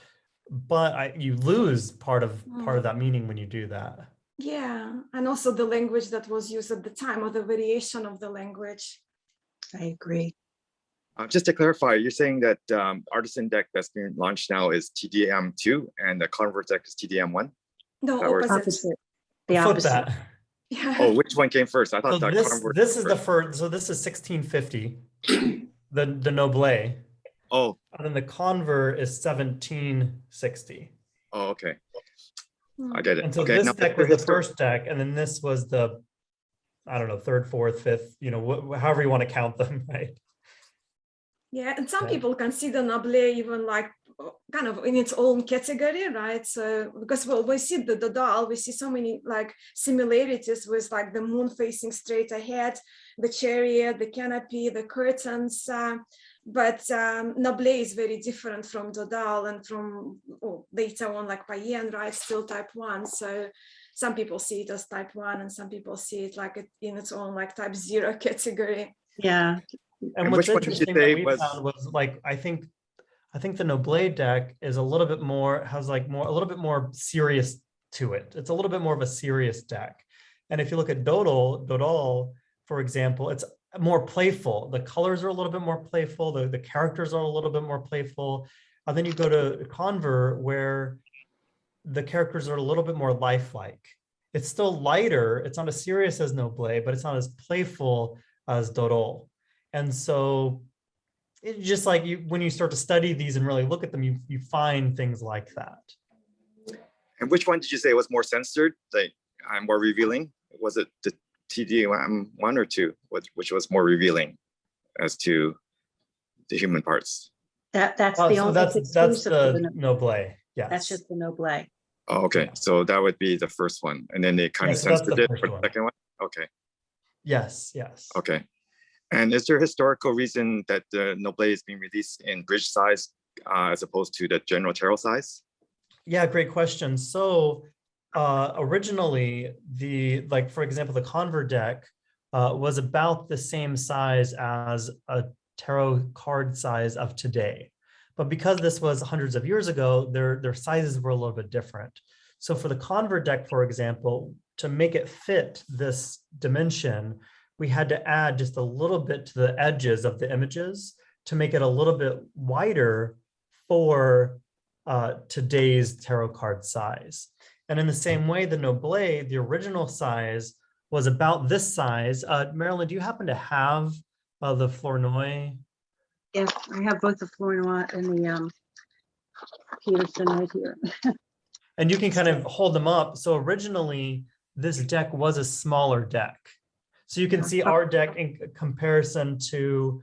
But you lose part of that meaning when you do that. Yeah, and also the language that was used at the time, or the variation of the language. I agree. Just to clarify, you're saying that Artisan deck that's being launched now is TDM2 and the Convert deck is TDM1? No, That works. opposite. The Flip opposite. that. Yeah. Oh, which one came first? I thought So the Convert this is the first. first, so this is 1650, the Noblet. Oh, And then the Conver is 1760. oh, okay. I get it. And so Okay, this now deck was the first deck, and then this was the, I don't know, third, fourth, fifth, you know, however you want to count them, right? Yeah, and some Yeah. people consider Noblet even like kind of in its own category, right? So because well, we see the Dodal, we see so many like similarities with like the moon facing straight ahead, the chariot, the canopy, the curtains. But Noblet is very different from Dodal and from later on like Payen, right? Still type 1. So some people see it as type 1 and some people see it like in its own like type 0 category. Yeah. And what's interesting that we found was like, I think the Noblet deck is a little bit more, has like a little bit more serious to it. It's a little bit more of a serious deck. And if you look at Dodal, for example, it's more playful. The colors are a little bit more playful. The characters are a little bit more playful. And then you go to Conver, where the characters are a little bit more lifelike. It's still lighter. It's not as serious as Noblet, but it's not as playful as Dodal. And so it's just like when you start to study these and really look at them, you find things like that. And which one did you say was more censored, like more revealing? Was it the TDM 1 or 2, which was more revealing as to the human parts? That's the So only. that's the Noblet. Yes. That's just the Noblet. Oh, okay. So that would be the first one, and then they kind of so that's censored the it first for the one. second one. Okay. Yes. Okay. And is there a historical reason that the Noblet is being released in bridge size as opposed to the general tarot size? Yeah, great question. So originally, for example, the Conver deck was about the same size as a tarot card size of today. But because this was hundreds of years ago, their sizes were a little bit different. So for the Conver deck, for example, to make it fit this dimension, we had to add just a little bit to the edges of the images to make it a little bit wider for today's tarot card size. And in the same way, the Noblet, the original size, was about this size. Marilyn, do you happen to have the Flournoy? Yes, I have both the Flournoy and the Peterson right here. And you can kind of hold them up. So originally, this deck was a smaller deck. So you can see our deck in comparison to,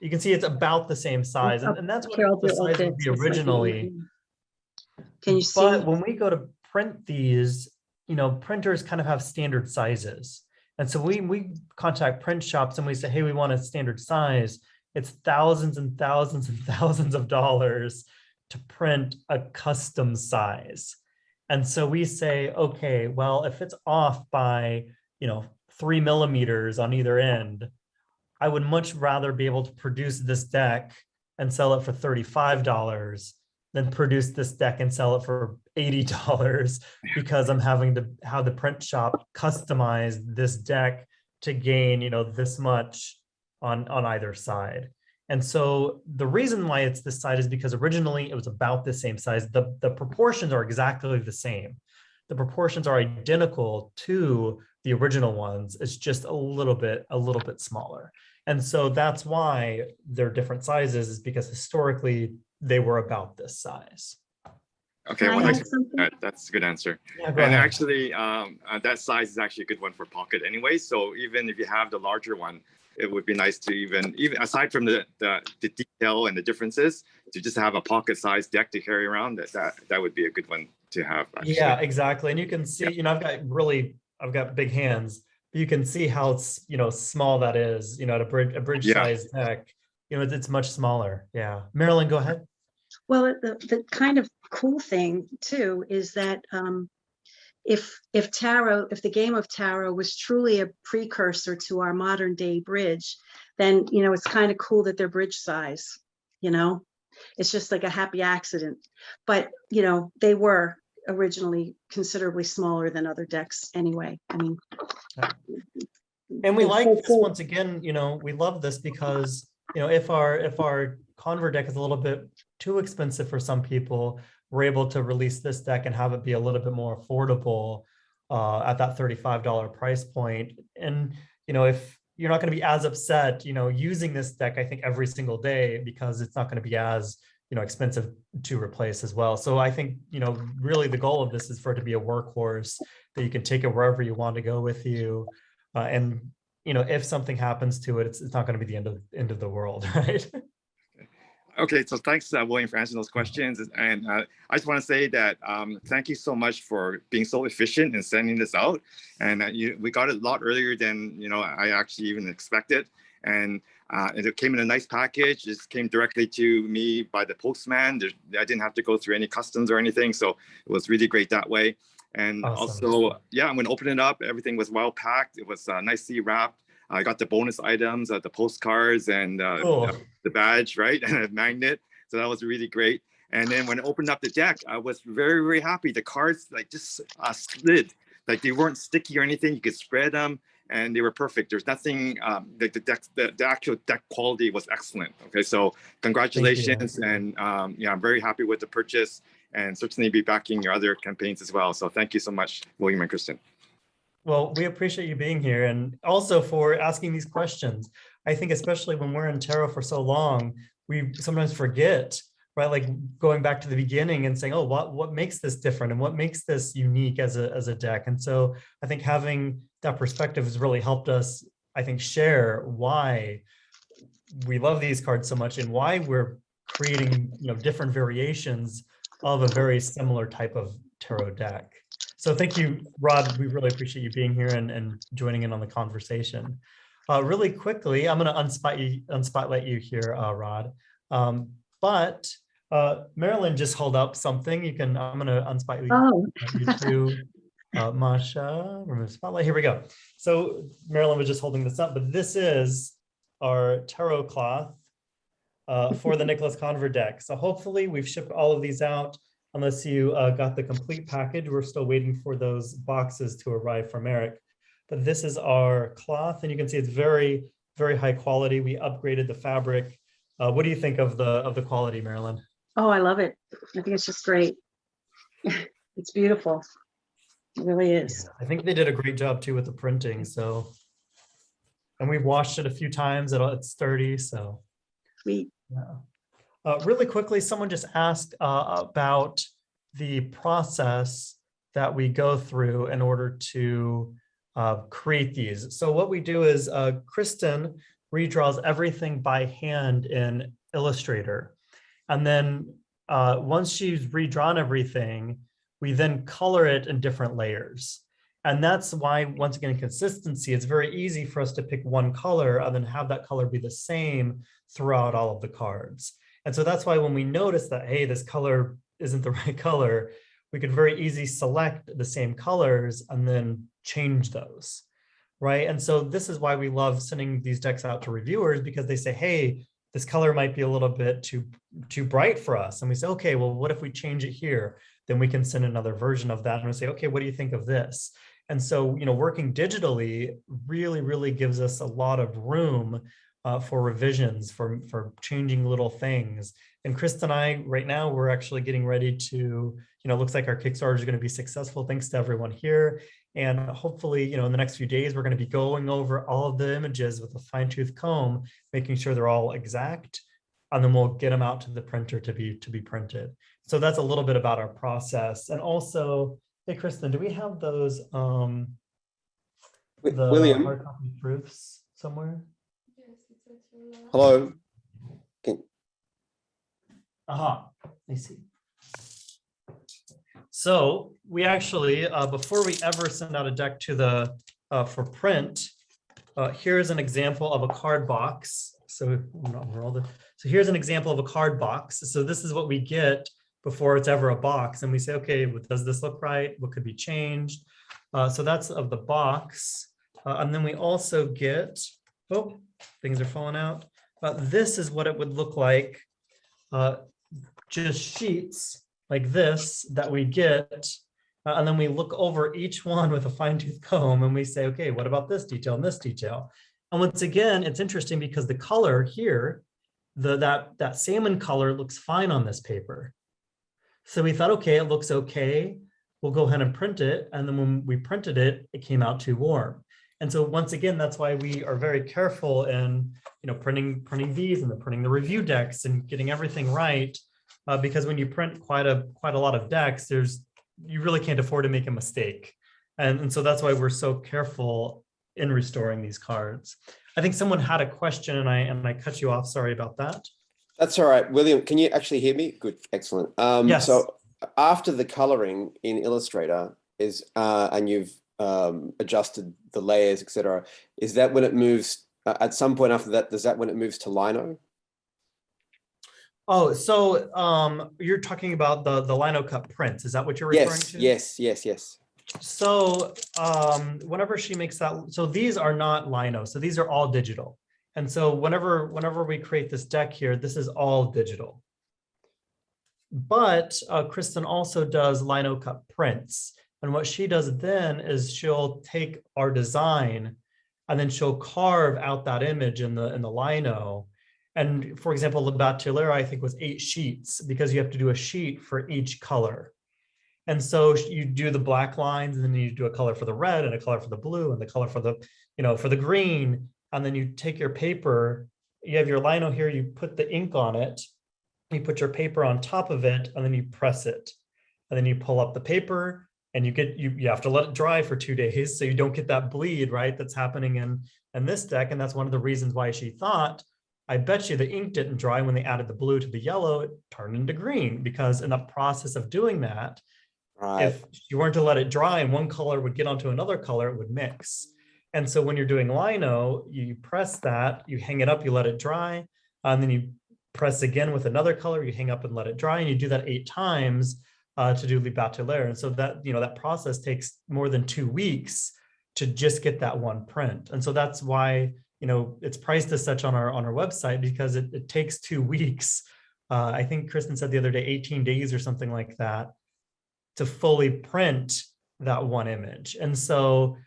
you can see it's about the same size, and that's what Carol, the do all size would this. be It's like originally. Can you see? But when we go to print these, you know, printers kind of have standard sizes. And so we contact print shops and we say, hey, we want a standard size. It's thousands and thousands and thousands of dollars to print a custom size. And so we say, okay, well, if it's off by, you know, 3 millimeters on either end, I would much rather be able to produce this deck and sell it for $35 than produce this deck and sell it for $80 because I'm having to have the print shop customize this deck to gain, you know, this much on either side. And so the reason why it's this size is because originally it was about the same size. The proportions are exactly the same. The proportions are identical to the original ones. It's just a little bit smaller. And so that's why they're different sizes, is because historically they were about this size. Okay, Can I well, add something? that's a good answer. Yeah, go And ahead. actually, that size is actually a good one for pocket anyway. So even if you have the larger one, it would be nice to even aside from the detail and the differences, to just have a pocket sized deck to carry around. That would be a good one to have. Actually. Yeah, exactly. And you can see, you know, I've got big hands. You can see how, you know, small that is, you know, at a bridge size deck, you know, it's much smaller. Yeah. Marilyn, go ahead. Well, the kind of cool thing too is that if the game of tarot was truly a precursor to our modern day bridge, then, you know, it's kind of cool that they're bridge size, you know, it's just like a happy accident. But, you know, they were originally considerably smaller than other decks anyway. I mean, And we it's like so this cool. once again, you know, we love this because, you know, if our convert deck is a little bit too expensive for some people, we're able to release this deck and have it be a little bit more affordable at that $35 price point. And, you know, if you're not going to be as upset, you know, using this deck, I think every single day, because it's not going to be as, you know, expensive to replace as well. So I think, you know, really the goal of this is for it to be a workhorse that you can take it wherever you want to go with you. And, you know, if something happens to it, it's not going to be the end of the world, right? Okay, so thanks, William, for answering those questions. And I just want to say that thank you so much for being so efficient in sending this out. And we got it a lot earlier than, you know, I actually even expected. And it came in a nice package. It came directly to me by the postman. I didn't have to go through any customs or anything. So it was really great that way. And Awesome. also, yeah, I'm going to open it up. Everything was well packed. It was nicely wrapped. I got the bonus items, the postcards and Cool. the badge, right? And a magnet. So that was really great. And then when I opened up the deck, I was very, very happy. The cards like just slid, like they weren't sticky or anything. You could spread them and they were perfect. There's nothing, the actual deck quality was excellent. Okay, so congratulations. And yeah, I'm very happy with the purchase and certainly be backing your other campaigns as well. So thank you so much, William and Kristen. Well, we appreciate you being here and also for asking these questions. I think especially when we're in tarot for so long, we sometimes forget, right? Like going back to the beginning and saying, oh, what makes this different and what makes this unique as a deck? And so I think having that perspective has really helped us, I think, share why we love these cards so much and why we're creating, you know, different variations of a very similar type of tarot deck. So thank you, Rod. We really appreciate you being here and joining in on the conversation. Really quickly, I'm going to unspotlight you here, Rod. But Marilyn just held up something. I'm going to unspotlight you too. Masha, remove spotlight. Here we go. So Marilyn was just holding this up, but this is our tarot cloth for the Nicholas Conver deck. So hopefully we've shipped all of these out. Unless you got the complete package, we're still waiting for those boxes to arrive from Eric. But this is our cloth, and you can see it's very, very high quality. We upgraded the fabric. What do you think of the quality, Marilyn? Oh, I love it. I think it's just great. It's beautiful. It really is. Yeah, I think they did a great job too with the printing. So, and we've washed it a few times. It's sturdy. So, Sweet. Yeah. Really quickly, someone just asked about the process that we go through in order to create these. So what we do is Kristen redraws everything by hand in Illustrator. And then once she's redrawn everything, we then color it in different layers. And that's why, once again, consistency, it's very easy for us to pick one color and then have that color be the same throughout all of the cards. And so that's why when we notice that, hey, this color isn't the right color, we could very easily select the same colors and then change those, right? And so this is why we love sending these decks out to reviewers, because they say, hey, this color might be a little bit too bright for us. And we say, okay, well, what if we change it here? Then we can send another version of that and we say, okay, what do you think of this? And so, you know, working digitally really, really gives us a lot of room for revisions, for changing little things. And Chris and I, right now, we're actually getting ready to, you know, looks like our Kickstarter is going to be successful, thanks to everyone here. And hopefully, you know, in the next few days, we're going to be going over all of the images with a fine-tooth comb, making sure they're all exact, and then we'll get them out to the printer to be printed. So that's a little bit about our process. And also, hey, Kristen, do we have those the William, hard copy proofs somewhere? hello. Aha, I see. So we actually, before we ever send out a deck to the for print, here's an example of a card box. So here's an example of a card box. So this is what we get before it's ever a box, and we say, okay, does this look right? What could be changed? So that's of the box, and then we also get, oh, things are falling out. This is what it would look like, just sheets like this that we get, and then we look over each one with a fine-tooth comb and we say, okay, what about this detail and this detail? And once again, it's interesting because the color here, that salmon color looks fine on this paper. So we thought, okay, it looks okay. We'll go ahead and print it. And then when we printed it, it came out too warm. And so once again, that's why we are very careful in, you know, printing these and then printing the review decks and getting everything right. Because when you print quite a lot of decks, you really can't afford to make a mistake. And so that's why we're so careful in restoring these cards. I think someone had a question and I cut you off. Sorry about that. That's all right. William, can you actually hear me? Good, excellent. Yes. So after the coloring in Illustrator is, and you've adjusted the layers, etc., is that when it moves, at some point after that, is that when it moves to lino? Oh, so you're talking about the lino cut prints. Is that what you're referring to? Yes. So whenever she makes that, so these are not lino, so these are all digital. And so whenever we create this deck here, this is all digital. But Kristen also does lino cut prints. And what she does then is she'll take our design and then she'll carve out that image in the lino. And for example, the Batelera, I think, was 8 sheets because you have to do a sheet for each color. And so you do the black lines, and then you do a color for the red and a color for the blue and the color for the, you know, for the green. And then you take your paper, you have your lino here, you put the ink on it, you put your paper on top of it, and then you press it. And then you pull up the paper and you have to let it dry for 2 days so you don't get that bleed, right? That's happening in this deck. And that's one of the reasons why she thought, I bet you the ink didn't dry when they added the blue to the yellow, it turned into green, because in the process of doing that, Right. if you weren't to let it dry and one color would get onto another color, it would mix. And so when you're doing lino, you press that, you hang it up, you let it dry, and then you press again with another color, you hang up and let it dry, and you do that 8 times to do Le Bateleur. And so that, you know, that process takes more than 2 weeks to just get that one print. And so that's why, you know, it's priced as such on our website, because it takes 2 weeks. I think Kristen said the other day, 18 days or something like that, to fully print that one image. And so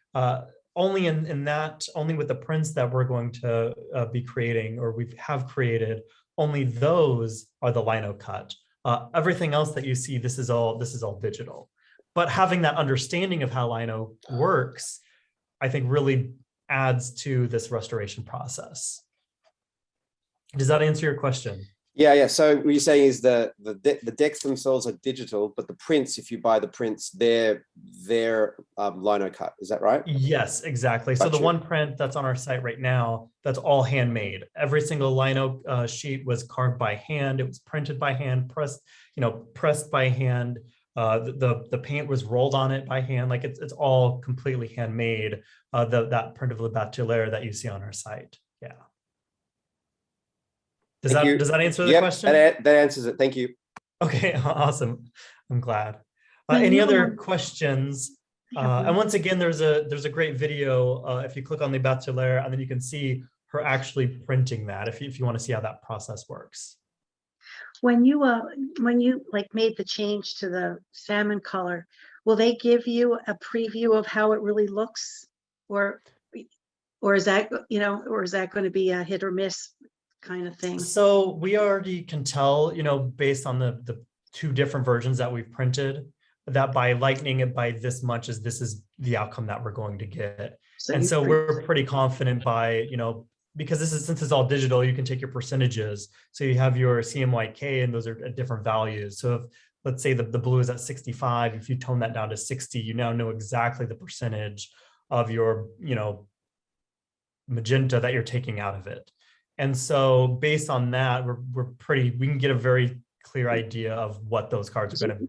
only only with the prints that we're going to be creating, or we have created, only those are the lino cut. Everything else that you see, this is all digital. But having that understanding of how lino works, I think really adds to this restoration process. Does that answer your question? Yeah. So what you're saying is the decks themselves are digital, but the prints, if you buy the prints, they're lino cut. Is that right? Yes, exactly. So the Gotcha. one print that's on our site right now, that's all handmade. Every single lino sheet was carved by hand. It was printed by hand, pressed by hand. The paint was rolled on it by hand. Like it's all completely handmade. That print of Le Bateleur that you see on our site. Yeah. Does that answer the question? That answers it. Thank you. Okay, awesome. I'm glad. When Any you, other questions? I have And one. once again, there's a great video. If you click on Le Bateleur, and then you can see her actually printing that. If you want to see how that process works. When you like made the change to the salmon color, will they give you a preview of how it really looks, or is that going to be a hit or miss kind of thing? So we already can tell, based on the two different versions that we've printed, that by lightening it by this much, this is the outcome that we're going to get. And so we're pretty confident by, because since it's all digital, you can take your percentages. So you have your CMYK, and those are at different values. So if, let's say the blue is at 65, if you tone that down to 60, you now know exactly the percentage of your, magenta that you're taking out of it. And so based on that, we can get a very clear idea of what those cards are going to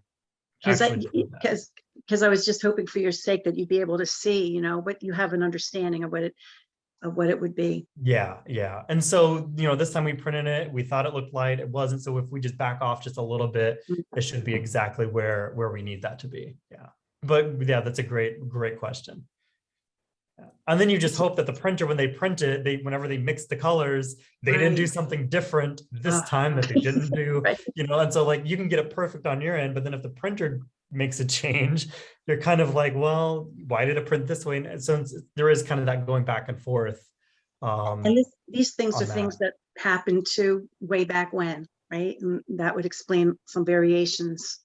because I was just hoping for your sake that you'd be able to see, what you have an understanding of what it would be. Yeah. And so, this time we printed it, we thought it looked light, it wasn't. So if we just back off just a little bit, it should be exactly where we need that to be. Yeah. But yeah, that's a great question. And then you just hope that the printer, when they print it, whenever they mix the colors, they didn't do something different this time that they didn't do, Right. And so like you can get it perfect on your end, but then if the printer makes a change, you're kind of like, well, why did it print this way? And so there is kind of that going back and forth. And these things are on things that happened to way back when, right? And that would explain some variations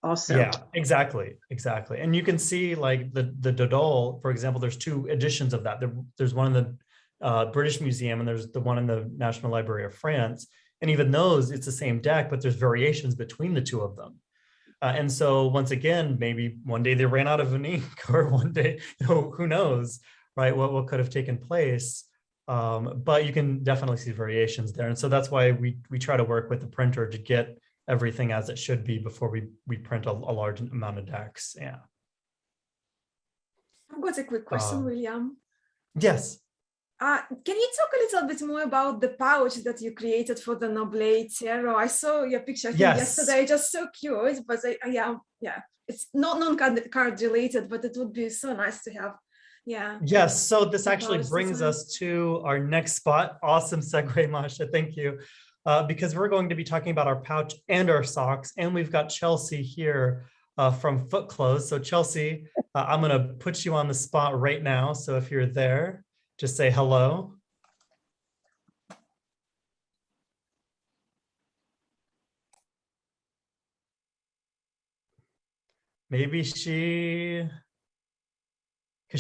also. Yeah, exactly. And you can see like the Dodol, for example, there's two editions of that. There's one in the British Museum, and there's the one in the National Library of France. And even those, it's the same deck, but there's variations between the two of them. And so once again, maybe one day they ran out of an ink, or one day, who knows, right? What could have taken place. But you can definitely see variations there. And so that's why we try to work with the printer to get everything as it should be before we print a large amount of decks. Yeah. I've got a quick question, William. Yes. Can you talk a little bit more about the pouch that you created for the Noblet Tarot? I saw your picture yesterday, just so cute, but it's not non-card related, but it would be so nice to have. Yeah. Yes. So this actually brings us to our next spot. Awesome segue, Masha. Thank you. Because we're going to be talking about our pouch and our socks. And we've got Chelsea here from Foot Clothes. So Chelsea, I'm going to put you on the spot right now. So if you're there, just say hello. Maybe because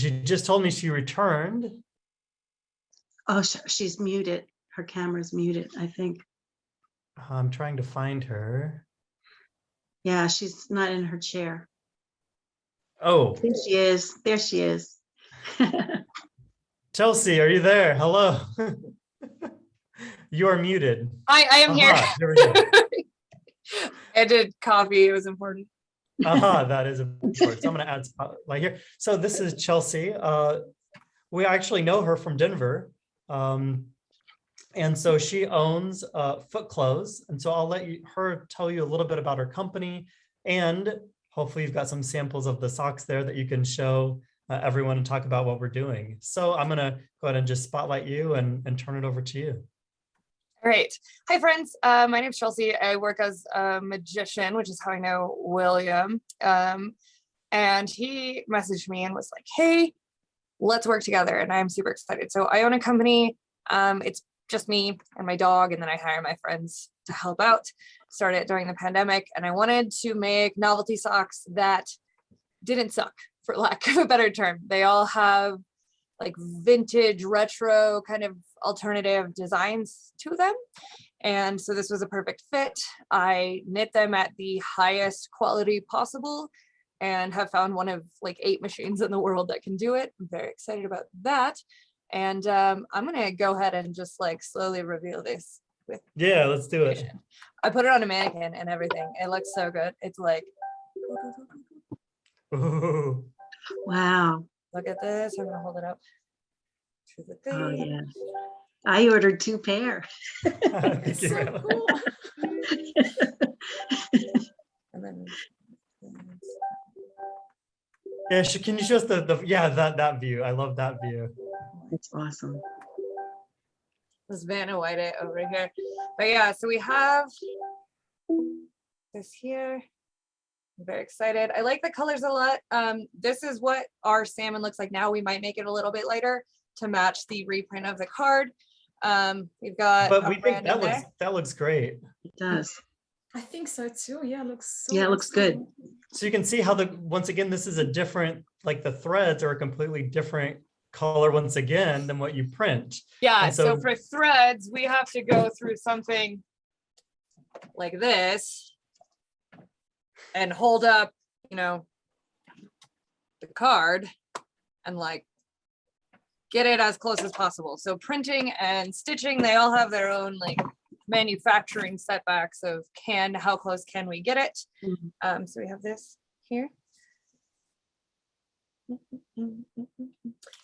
she just told me she returned. Oh, she's muted. Her camera's muted, I think. I'm trying to find her. Yeah, she's not in her chair. Oh. There she is. There she is. Chelsea, are you there? Hello. You are muted. I am here. There we go. I did coffee. It was important. That is important. So I'm going to add spotlight here. So this is Chelsea. We actually know her from Denver. And so she owns Foot Clothes. And so I'll let her tell you a little bit about her company. And hopefully you've got some samples of the socks there that you can show everyone and talk about what we're doing. So I'm going to go ahead and just spotlight you and turn it over to you. All right. Hi, friends. My name is Chelsea. I work as a magician, which is how I know William. And he messaged me and was like, hey, let's work together. And I'm super excited. So I own a company. It's just me and my dog. And then I hire my friends to help out. Started during the pandemic. And I wanted to make novelty socks that didn't suck, for lack of a better term. They all have like vintage retro kind of alternative designs to them. And so this was a perfect fit. I knit them at the highest quality possible and have found one of like 8 machines in the world that can do it. I'm very excited about that. And I'm gonna go ahead and just like slowly reveal this with Yeah, let's do it. I put it on a mannequin and everything. It looks so good. It's like, Ooh. Wow. look at this. I'm gonna hold it up to the thing. Oh, yeah. I ordered 2 pair. Thank you. So cool. And then Yeah, can you show us the yeah, that view? I love that view. That's awesome. this Vanna White over here. But yeah, so we have this here. I'm very excited. I like the colors a lot. This is what our salmon looks like now. We might make it a little bit lighter to match the reprint of the card. We've got But our we think brand in that looks great. It does. I think so too. Yeah, looks so Yeah, it looks good. awesome. So you can see how once again, this is a different, like the threads are a completely different color once again than what you print. Yeah, And so for threads, we have to go through something like this and hold up, you know, the card and like get it as close as possible. So printing and stitching, they all have their own like manufacturing setbacks of how close can we get it? Mhm. So we have this here.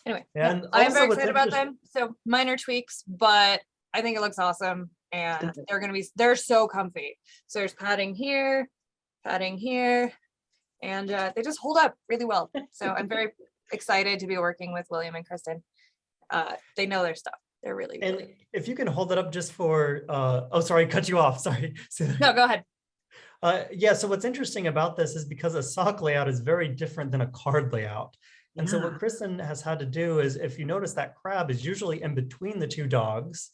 Anyway, And I'm also very what's excited about interesting- them. So minor tweaks, but I think it looks awesome. And Got it. they're so comfy. So there's padding here, and they just hold up really well. So I'm very excited to be working with William and Kristen. They know their stuff. They're really, And really. if you can hold it up just for, oh, sorry, cut you off. Sorry. No, go ahead. Yeah, so what's interesting about this is because a sock layout is very different than a card layout. And so what Yeah. Kristen has had to do is, if you notice, that crab is usually in between the 2 dogs,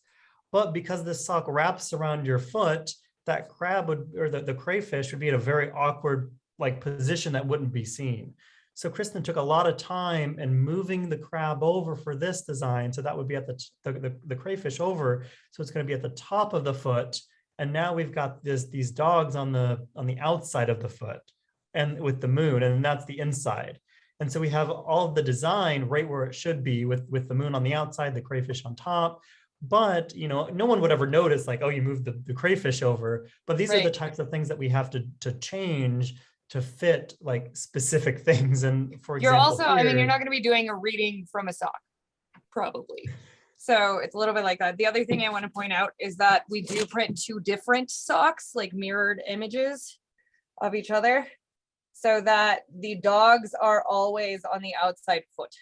but because this sock wraps around your foot, that crab would, or the crayfish would be in a very awkward like position that wouldn't be seen. So Kristen took a lot of time in moving the crab over for this design. So that would be at the crayfish over. So it's going to be at the top of the foot. And now we've got these dogs on the outside of the foot and with the moon, and that's the inside. And so we have all of the design right where it should be with the moon on the outside, the crayfish on top. But, you know, no one would ever notice like, oh, you moved the crayfish over. But these are the Right. types of things that we have to change to fit like specific things. And for You're example, also, I mean, you're here- not going to be doing a reading from a sock, probably. So it's a little bit like that. The other thing I want to point out is that we do print 2 different socks, like mirrored images of each other, so that the dogs are always on the outside foot.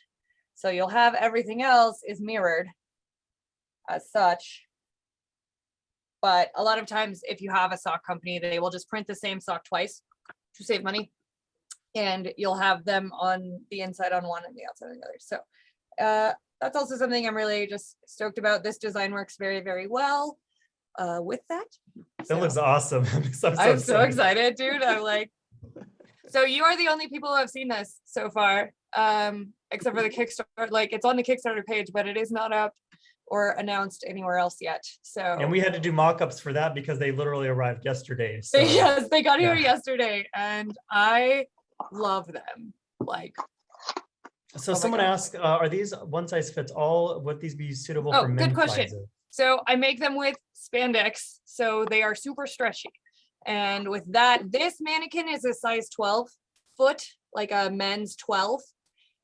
So you'll have everything else is mirrored as such. But a lot of times if you have a sock company, they will just print the same sock twice to save money. And you'll have them on the inside on one and the outside on the other. So that's also something I'm really just stoked about. This design works very, very well with that. that looks awesome. I'm so excited, dude. I'm like, so you are the only people who have seen this so far, except for the Kickstarter. Like it's on the Kickstarter page, but it is not up or announced anywhere else yet. So And we had to do mock-ups for that because they literally arrived yesterday. So yes, they got here yeah. yesterday, and I love them. Like, So Oh my someone God. asked, are these one size fits all? Would these be suitable Oh, for good men's question. sizes? so I make them with spandex, so they are super stretchy. And with that, this mannequin is a size 12 foot, like a men's 12.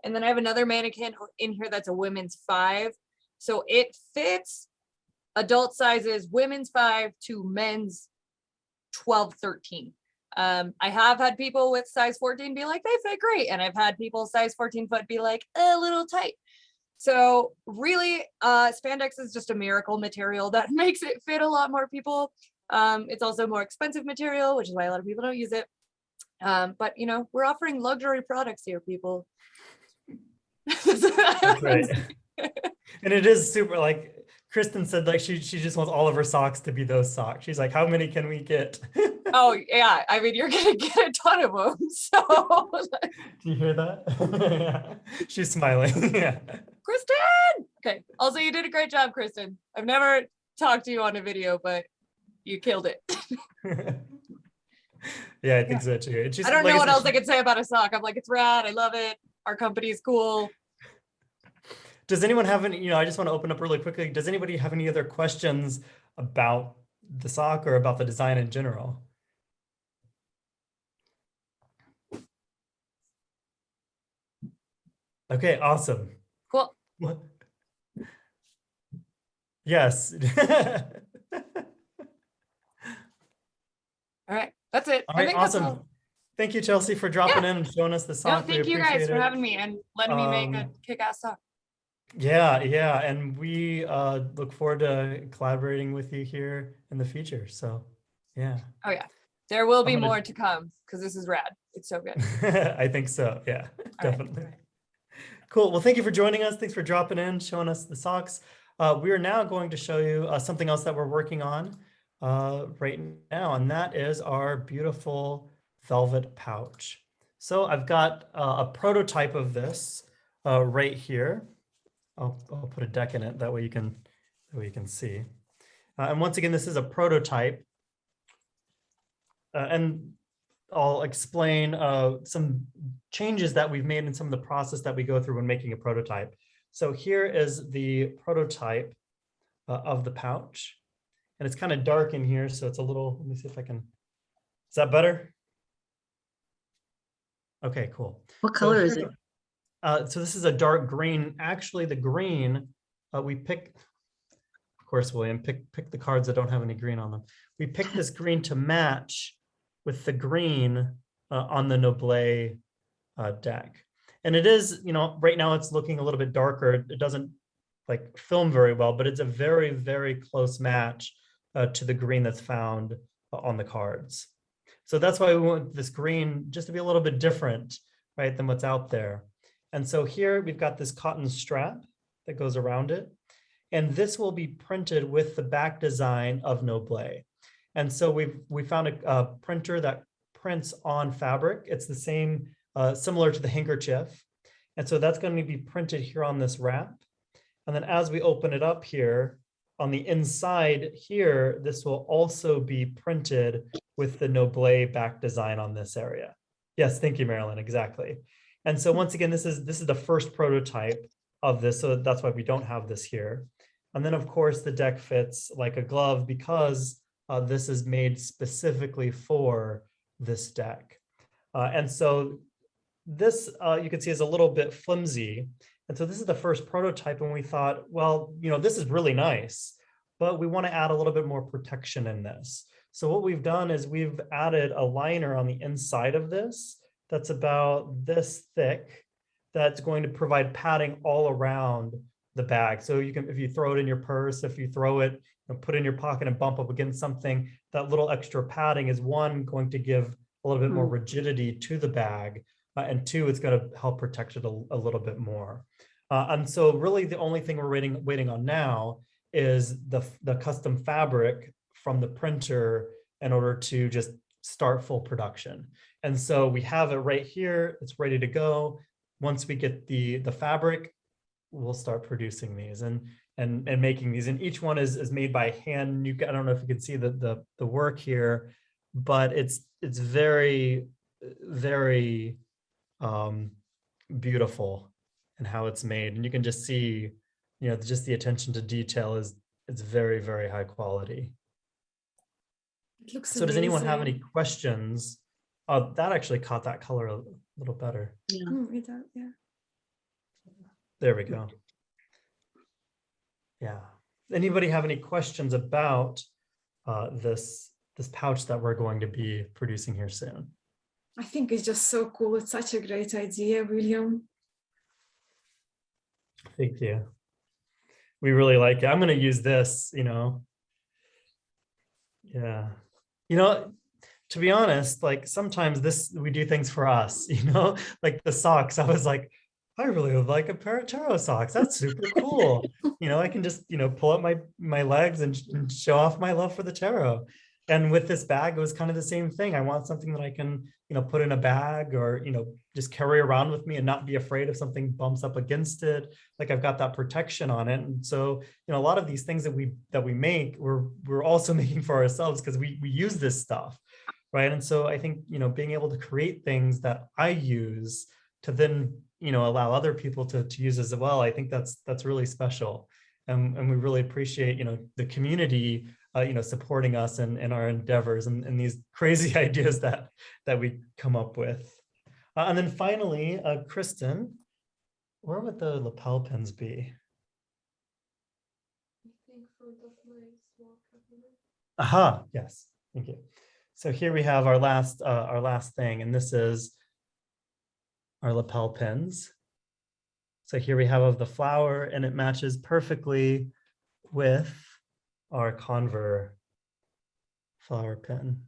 And then I have another mannequin in here that's a women's 5. So it fits adult sizes, women's 5 to men's 12, 13. I have had people with size 14 be like, they fit great. And I've had people size 14 foot be like, a little tight. So really, spandex is just a miracle material that makes it fit a lot more people. It's also more expensive material, which is why a lot of people don't use it. But you know, we're offering luxury products here, people. That's right. And it is super, like Kristen said, like she just wants all of her socks to be those socks. She's like, how many can we get? Oh yeah, I mean, you're gonna get a ton of them. So Do you hear that? Yeah. She's smiling. Yeah. Kristen. Okay. Also, you did a great job, Kristen. I've never talked to you on a video, but you killed it. Yeah, I think so too. It's just I don't like know what said, else I could say about a sock. I'm like, it's rad. I love it. Our company is cool. Does anyone have any, I just want to open up really quickly. Does anybody have any other questions about the sock or about the design in general? Okay, awesome. Cool. What? Yes. All right. That's it. All I right, think that's awesome. all. Thank you, Chelsea, for dropping in and showing us the No, sock. We thank you guys appreciate for it. having me and letting me make a Um, kick-ass sock. Yeah, and we look forward to collaborating with you here in the future. So, yeah. Oh yeah. There will be I'm gonna- more to come because this is rad. It's so good. I think so. Yeah, All right, definitely. all right. Cool. Well, thank you for joining us. Thanks for dropping in, showing us the socks. We are now going to show you something else that we're working on right now, and that is our beautiful velvet pouch. So I've got a prototype of this right here. I'll put a deck in it, that way you can see. And once again, this is a prototype. And I'll explain some changes that we've made in some of the process that we go through when making a prototype. So here is the prototype of the pouch. And it's kind of dark in here, so it's a little, let me see if I can, is that better? Okay, cool. What color is it? So this is a dark green. Actually, the green, we pick, of course, William, pick the cards that don't have any green on them. We picked this green to match with the green on the Noblet deck. And it is, right now it's looking a little bit darker. It doesn't like film very well, but it's a very, very close match to the green that's found on the cards. So that's why we want this green just to be a little bit different, right, than what's out there. And so here we've got this cotton strap that goes around it. And this will be printed with the back design of Noblet. And so we found a printer that prints on fabric. It's the same, similar to the handkerchief. And so that's going to be printed here on this wrap. And then as we open it up here, on the inside here, this will also be printed with the Noblet back design on this area. Yes, thank you, Marilyn, exactly. And so once again, this is the first prototype of this, so that's why we don't have this here. And then of course the deck fits like a glove because this is made specifically for this deck. And so this you can see is a little bit flimsy. And so this is the first prototype, and we thought, well, this is really nice, but we want to add a little bit more protection in this. So what we've done is we've added a liner on the inside of this that's about this thick, that's going to provide padding all around the bag. So you can, if you throw it in your purse, if you throw it and put it in your pocket and bump up against something, that little extra padding is one, going to give a little bit more rigidity to the bag, and two, it's going to help protect it a little bit more. And so really the only thing we're waiting on now is the custom fabric from the printer in order to just start full production. And so we have it right here, it's ready to go. Once we get the fabric, we'll start producing these and making these. And each one is made by hand. I don't know if you can see the work here, but it's very, very beautiful in how it's made. And you can just see, just the attention to detail it's very, very high quality. It looks So does anyone have amazing. any questions? That actually caught that color a little better. Yeah. It does, yeah. There we go. Yeah. Anybody have any questions about this pouch that we're going to be producing here soon? I think it's just so cool. It's such a great idea, William. Thank you. We really like it. I'm going to use this, Yeah. To be honest, like sometimes we do things for us, like the socks. I was like, I really would like a pair of tarot socks. That's super cool. I can just, pull up my legs and show off my love for the tarot. And with this bag, it was kind of the same thing. I want something that I can, put in a bag or, just carry around with me and not be afraid if something bumps up against it. Like I've got that protection on it. And so, a lot of these things that we make, we're also making for ourselves because we use this stuff, right? And so I think, being able to create things that I use to then, allow other people to use as well, I think that's really special. And we really appreciate, the community supporting us in our endeavors and these crazy ideas that we come up with. And then finally, Kristen, where would the lapel pins be? Aha, yes, thank you. So here we have our last thing, and this is our lapel pins. So here we have of the flower, and it matches perfectly with our Conver flower pin.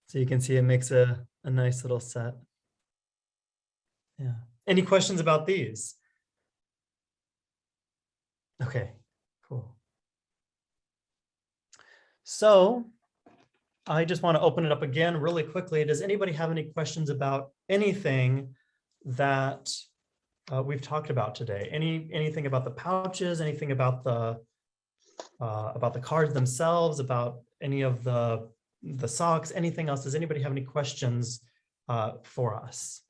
So you can see it makes a nice little set. Yeah. Any questions about these? Okay, cool. So I just want to open it up again really quickly. Does anybody have any questions about anything that we've talked about today? Anything about the pouches, anything about the cards themselves, about any of the socks, anything else? Does anybody have any questions for us?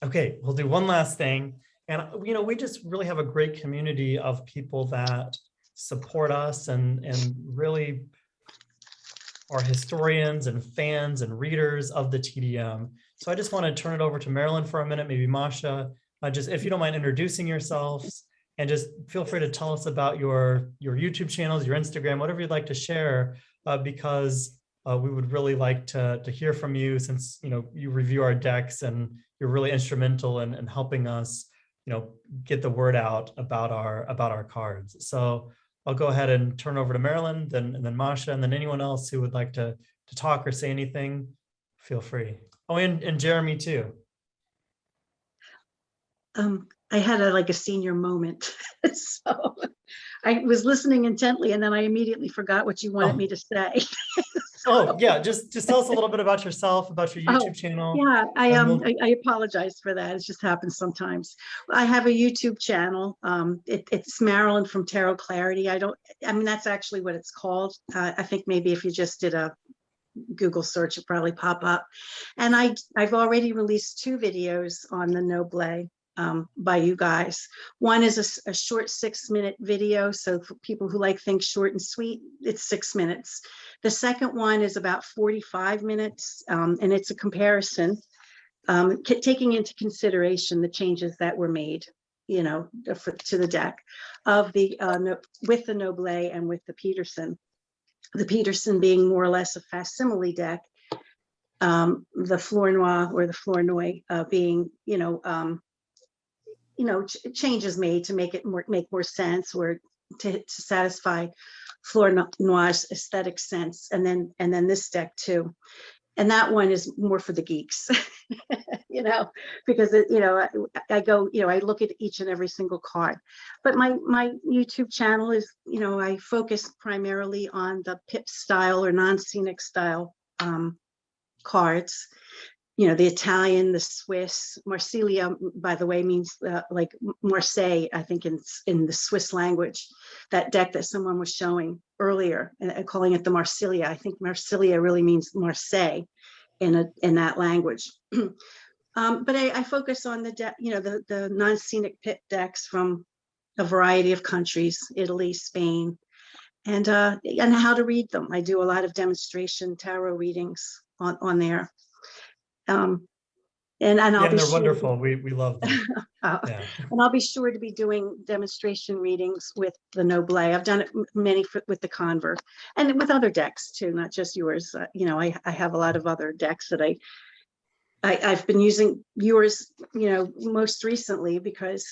Okay, we'll do one last thing. And, we just really have a great community of people that support us and really are historians and fans and readers of the TDM. So I just want to turn it over to Marilyn for a minute, maybe Masha, just if you don't mind introducing yourselves, and just feel free to tell us about your YouTube channels, your Instagram, whatever you'd like to share, because we would really like to hear from you, since you review our decks and you're really instrumental in helping us get the word out about our cards. So I'll go ahead and turn over to Marilyn, and then Masha, and then anyone else who would like to talk or say anything, feel free. Oh, and Jeremy too. I had a senior moment. So I was listening intently, and then I immediately forgot what you wanted me to say. Oh yeah, just tell us a little bit about yourself, about your YouTube channel. Yeah, I apologize for that. It just happens sometimes. I have a YouTube channel. It's Marilyn from Tarot Clarity. That's actually what it's called. I think maybe if you just did a Google search, it'd probably pop up. And I've already released 2 videos on the Noblet by you guys. One is a short 6-minute video. So for people who like things short and sweet, it's 6 minutes. The second one is about 45 minutes, and it's a comparison, taking into consideration the changes that were made, to the deck of with the Noblet and with the Peterson. The Peterson being more or less a facsimile deck, the Fleur Noir or the Flournoy being, changes made to make more sense, or to satisfy Fleur Noir's aesthetic sense, and then this deck too, and that one is more for the geeks, because I go, I look at each and every single card. But my YouTube channel is, I focus primarily on the pip style or non-scenic style cards. The Italian, the Swiss. Marsilia, by the way, means like Marseille, I think, in the Swiss language. That deck that someone was showing earlier, and calling it the Marsilia. I think Marsilia really means Marseille in that language. But I focus on the non-scenic pit decks from a variety of countries: Italy, Spain, and how to read them. I do a lot of demonstration tarot readings on there. And they're wonderful. We love them. Yeah. And I'll be sure to be doing demonstration readings with the Noblet. I've done it many with the Conver, and with other decks too, not just yours. I have a lot of other decks that I've been using yours, most recently, because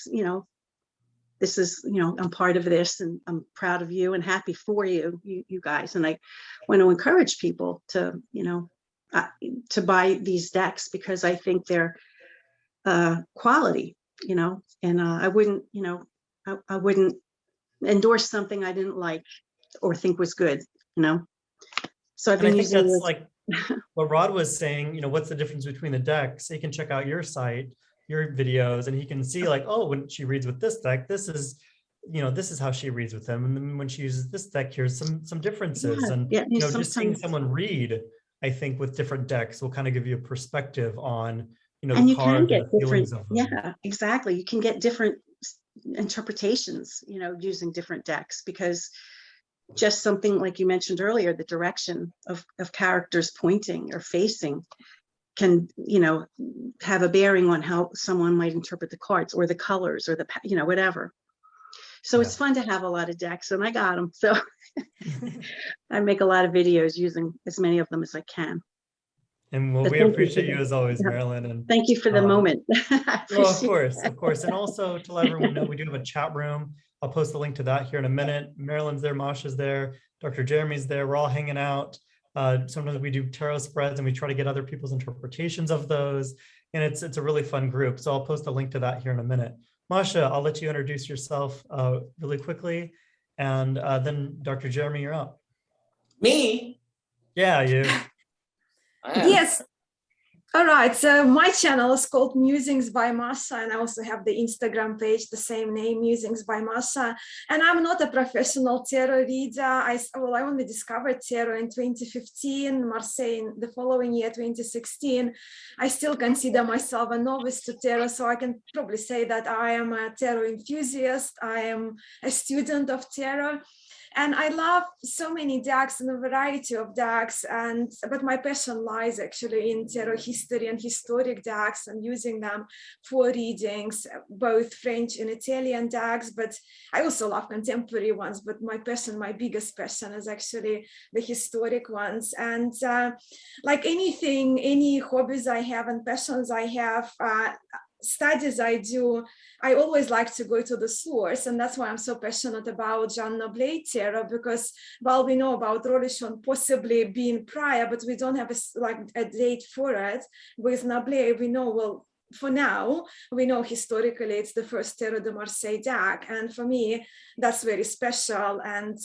this is, I'm part of this, and I'm proud of you and happy for you guys. And I want to encourage people to to buy these decks, because I think they're quality, and I wouldn't, I wouldn't endorse something I didn't like or think was good, you know? So I've And I been think using that's this. like what Rod was saying, what's the difference between the decks? He can check out your site, your videos, and he can see like, oh, when she reads with this deck, this is, this is how she reads with them. And then when she uses this deck, here's some differences. And, Yeah, just seeing sometimes, someone read, I think with different decks will kind of give you a perspective on, and the you can cards and get the different, feelings of them. yeah, exactly. You can get different interpretations, using different decks, because just something like you mentioned earlier, the direction of characters pointing or facing can, have a bearing on how someone might interpret the cards or the colors or the, whatever. So it's fun to have a lot of decks, and I got them. So I make a lot of videos using as many of them as I can. And well, But we thank you for appreciate you as always, yeah, Marilyn. And thank you for the moment. I well, of appreciate course, it. of course. And also to let everyone know, we do have a chat room. I'll post the link to that here in a minute. Marilyn's there, Masha's there, Dr. Jeremy's there. We're all hanging out. Sometimes we do tarot spreads and we try to get other people's interpretations of those. And it's a really fun group. So I'll post a link to that here in a minute. Masha, I'll let you introduce yourself really quickly. And then Dr. Jeremy, you're up. Me? Yeah, you. Yes. All right. So my channel is called Musings by Masha, and I also have the Instagram page, the same name, Musings by Masha. And I'm not a professional tarot reader. I only discovered tarot in 2015, Marseille in the following year, 2016. I still consider myself a novice to tarot, so I can probably say that I am a tarot enthusiast. I am a student of tarot. And I love so many decks and a variety of decks, but my passion lies actually in tarot history and historic decks and using them for readings, both French and Italian decks, but I also love contemporary ones, but my biggest passion is actually the historic ones. And like anything, any hobbies I have and passions I have, studies I do, I always like to go to the source, and that's why I'm so passionate about Jean Noblet tarot, because while we know about Rolichon possibly being prior, but we don't have a date for it. With Noblet, we know, well, for now, we know historically it's the first Tarot de Marseille deck, and for me, that's very special. And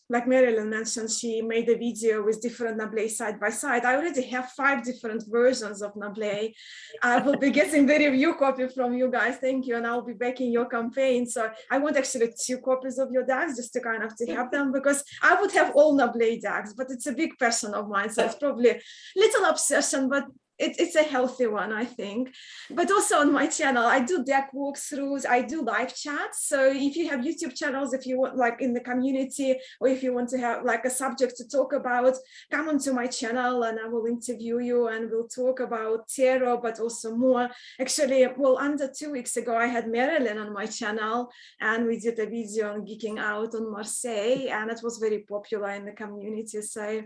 like Marilyn mentioned, she made a video with different Noblet side by side. I already have 5 different versions of Noblet. I will be getting the review copy from you guys. Thank you. And I'll be backing your campaign. So I want actually 2 copies of your decks just to kind of to have them, because I would have all Noblet decks, but it's a big passion of mine. So it's probably a little obsession, but it's a healthy one, I think. But also on my channel, I do deck walkthroughs, I do live chats. So if you have YouTube channels, if you want, like in the community, or if you want to have like a subject to talk about, come onto my channel and I will interview you and we'll talk about tarot, but also more. Actually, well, under 2 weeks ago, I had Marilyn on my channel and we did a video on geeking out on Marseille, and it was very popular in the community. So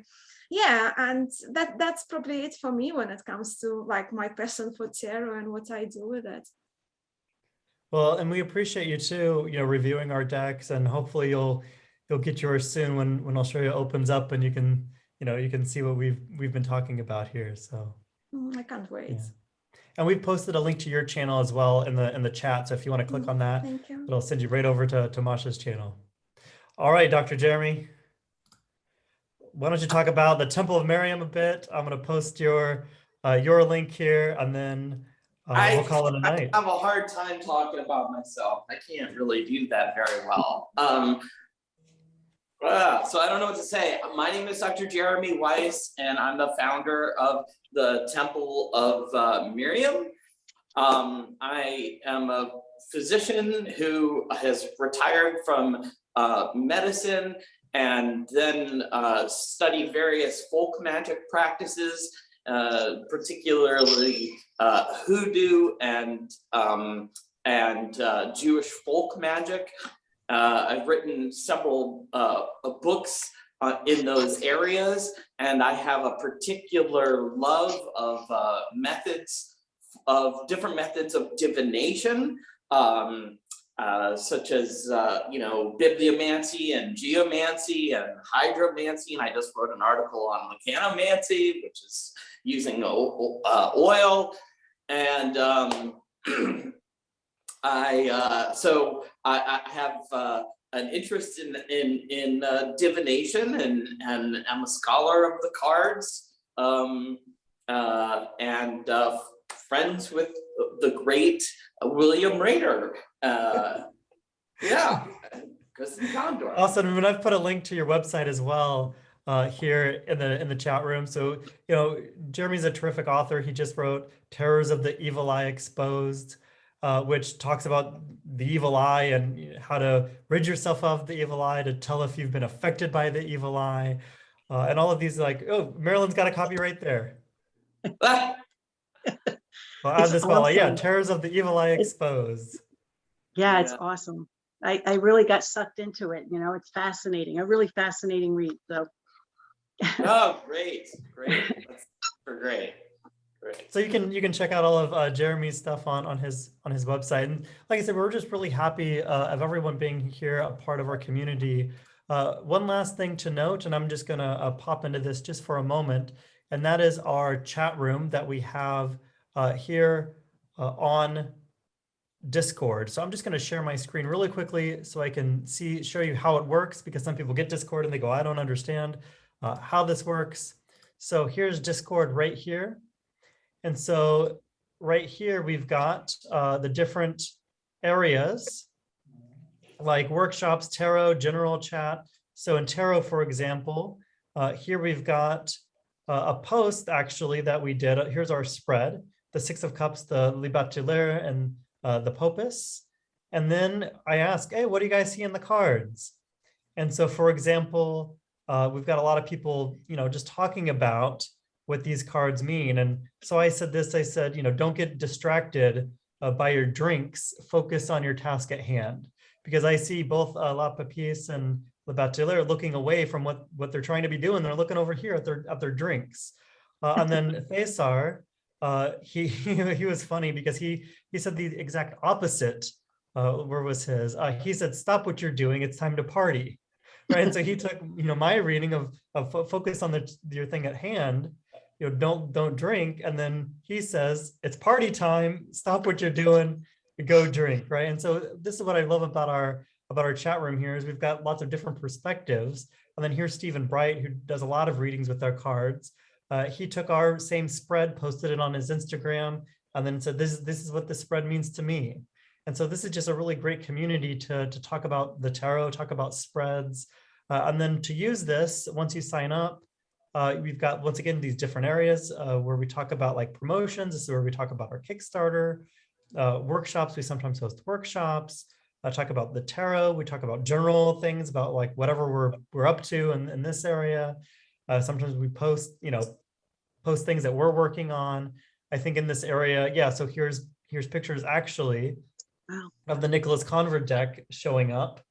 yeah, and that's probably it for me when it comes to like my passion for tarot and what I do with it. Well, and we appreciate you too, reviewing our decks, and hopefully you'll get yours soon when Australia opens up and you can see what we've been talking about here. So I can't wait. Yeah. And we've posted a link to your channel as well in the chat. So if you want to click on that, Thank you. it'll send you right over to Masha's channel. All right, Dr. Jeremy, why don't you talk about the Temple of Miriam a bit? I'm going to post your link here, and then we'll call it a night. I have a hard time talking about myself. I can't really do that very well. So I don't know what to say. My name is Dr. Jeremy Weiss, and I'm the founder of the Temple of Miriam. I am a physician who has retired from medicine and then studied various folk magic practices, particularly hoodoo and Jewish folk magic. I've written several books in those areas, and I have a particular love of different methods of divination. Such as bibliomancy and geomancy and hydromancy, and I just wrote an article on mechanomancy, which is using oil, and I have an interest in divination, and I'm a scholar of the cards, and friends with the great William Rayner. Yeah, Kristen Condor. Awesome. And I've put a link to your website as well here in the chat room. So, you know, Jeremy's a terrific author. He just wrote Terrors of the Evil Eye Exposed, which talks about the evil eye and how to rid yourself of the evil eye, to tell if you've been affected by the evil eye. And all of these, like, oh, Marilyn's got a copy right there. Ah, Well, add It's this well, yeah, awesome. Terrors of the Evil Eye Exposed. Yeah, it's Yeah. awesome. I really got sucked into it. You know, it's fascinating, a really fascinating read. So oh, great. That's great. So you can check out all of Jeremy's stuff on his website. And like I said, we're just really happy of everyone being here, a part of our community. One last thing to note, and I'm just gonna pop into this just for a moment, and that is our chat room that we have here on Discord. So I'm just going to share my screen really quickly so I can show you how it works, because some people get Discord and they go, I don't understand how this works. So here's Discord right here. And so right here, we've got the different areas like workshops, tarot, general chat. So in tarot, for example, here we've got a post actually that we did. Here's our spread, the Six of Cups, the Libatulaire, and the Popus. And then I ask, hey, what do you guys see in the cards? And so, for example, we've got a lot of people, you know, just talking about what these cards mean. And so I said, you know, don't get distracted by your drinks, focus on your task at hand. Because I see both La Papisse and Le Batelier looking away from what they're trying to be doing. They're looking over here at their drinks. And then Thesar, he was funny because he said the exact opposite. Where was his? He said, "Stop what you're doing. It's time to party." Right. And so he took, you know, my reading of focus on your thing at hand. You know, don't drink. And then he says, "It's party time. Stop what you're doing. Go drink." Right. And so this is what I love about our chat room here is we've got lots of different perspectives. And then here's Stephen Bright, who does a lot of readings with our cards. He took our same spread, posted it on his Instagram, and then said, this is what the spread means to me. And so this is just a really great community to talk about the tarot, talk about spreads. And then to use this, once you sign up, we've got, once again, these different areas where we talk about like promotions. This is where we talk about our Kickstarter. Workshops, we sometimes host workshops. Talk about the tarot. We talk about general things about like whatever we're up to in this area. Sometimes we post things that we're working on. I think in this area, yeah, so here's pictures actually of the Nicholas Convert deck showing up.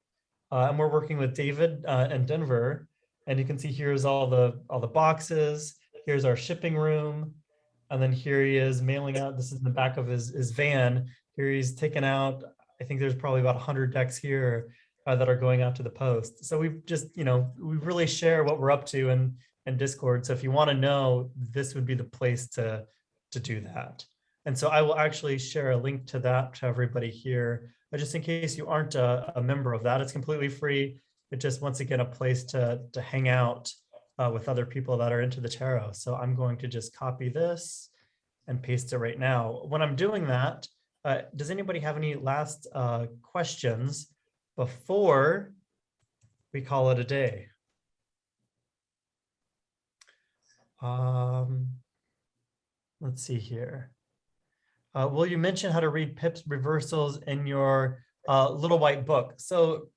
And we're working with David in Denver. And you can see here's all the boxes. Here's our shipping room. And then here he is mailing out. This is in the back of his van. Here he's taken out, I think there's probably about 100 decks here that are going out to the post. So we've just, we really share what we're up to in Discord. So if you want to know, this would be the place to do that. And so I will actually share a link to that to everybody here, just in case you aren't a member of that. It's completely free. It's just, once again, a place to hang out with other people that are into the tarot. So I'm going to just copy this and paste it right now. When I'm doing that, does anybody have any last questions before we call it a day? Let's see here. Will you mention how to read pips reversals in your little white book? So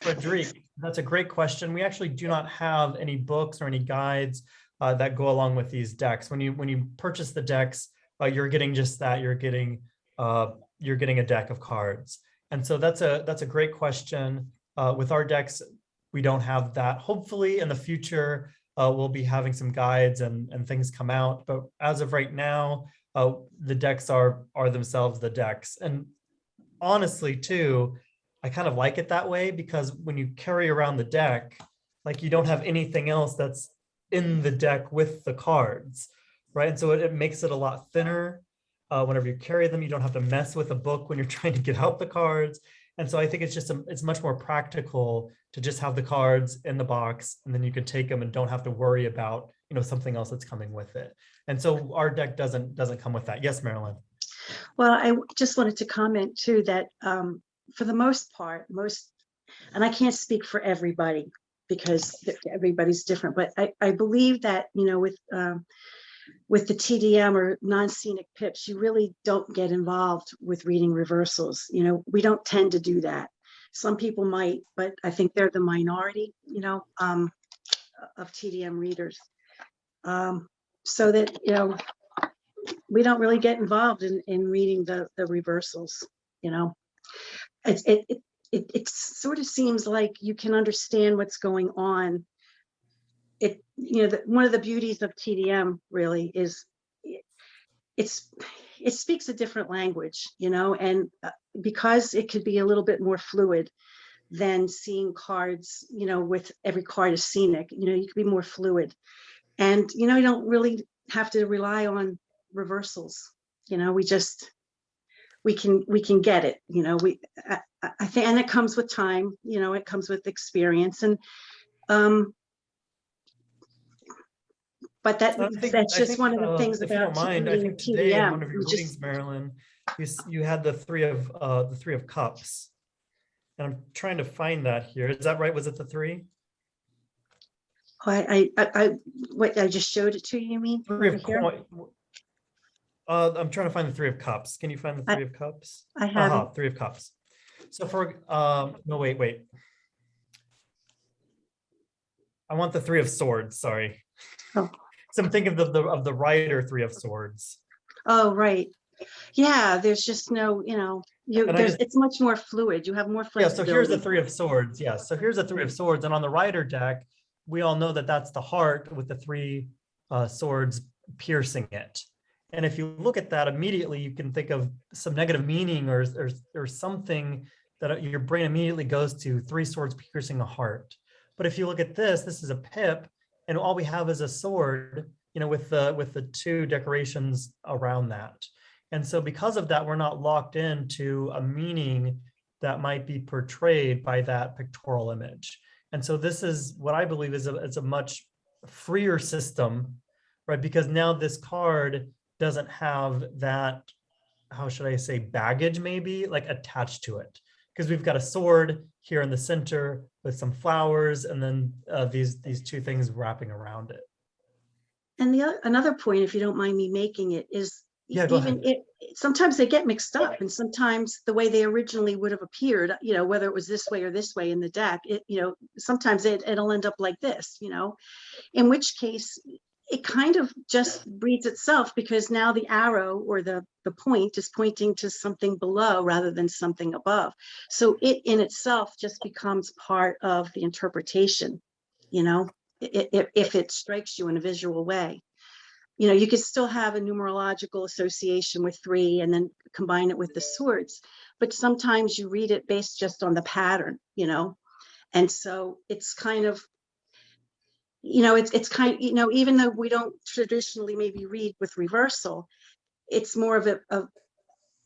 Frederic, that's a great question. We actually do not have any books or any guides that go along with these decks. When you purchase the decks, you're getting just that. You're getting a deck of cards. And so that's a great question. With our decks, we don't have that. Hopefully in the future, we'll be having some guides and things come out. But as of right now, the decks are themselves the decks. And honestly, too, I kind of like it that way, because when you carry around the deck, like, you don't have anything else that's in the deck with the cards, right? And so it makes it a lot thinner. Whenever you carry them, you don't have to mess with a book when you're trying to get out the cards. And so I think it's just, it's much more practical to just have the cards in the box, and then you can take them and don't have to worry about, something else that's coming with it. And so our deck doesn't come with that. Yes, Marilyn. Well, I just wanted to comment too that for the most part, and I can't speak for everybody because everybody's different, but I believe that, with the TDM or non-scenic pips, you really don't get involved with reading reversals. We don't tend to do that. Some people might, but I think they're the minority, of TDM readers. So that, we don't really get involved in reading the reversals. It sort of seems like you can understand what's going on. One of the beauties of TDM really is it speaks a different language, and because it could be a little bit more fluid than seeing cards, with every card is scenic, you could be more fluid, and you don't really have to rely on reversals. We can get it. I think, and it comes with time. It comes with experience, and but that's just one of the things if you don't about mind, I think TDM. today in one of your readings, Marilyn, you had the three of cups, and I'm trying to find that here. Is that right? Was it the three? What I just showed it to you? You mean Three over of here? coin. I'm trying to find the three of cups. Can you find the three of cups? I have Aha, three of cups. So for no, wait. I want the three of swords. Sorry. Oh. So I'm thinking of the Rider three of swords. Oh, right. Yeah, there's just no, it's much more fluid. You have more flexibility. Yeah, so here's the three of swords. Yeah, so here's the three of swords. And on the Rider deck, we all know that that's the heart with the three swords piercing it. And if you look at that immediately, you can think of some negative meaning or something that your brain immediately goes to, three swords piercing a heart. But if you look at this is a pip, and all we have is a sword, with the two decorations around that. And so because of that, we're not locked into a meaning that might be portrayed by that pictorial image. And so this is what I believe is a much freer system, right? Because now this card doesn't have that, how should I say, baggage maybe, like attached to it. Because we've got a sword here in the center with some flowers, and then these two things wrapping around it. And another point, if you don't mind me making it, is go ahead. Sometimes they get mixed up, and sometimes the way they originally would have appeared, whether it was this way or this way in the deck, sometimes it'll end up like this, in which case it kind of just breeds itself, because now the arrow or the point is pointing to something below rather than something above. So it in itself just becomes part of the interpretation, if it strikes you in a visual way. You could still have a numerological association with three and then combine it with the swords, but sometimes you read it based just on the pattern, and so it's kind of, it's kind of, even though we don't traditionally maybe read with reversal, it's more of it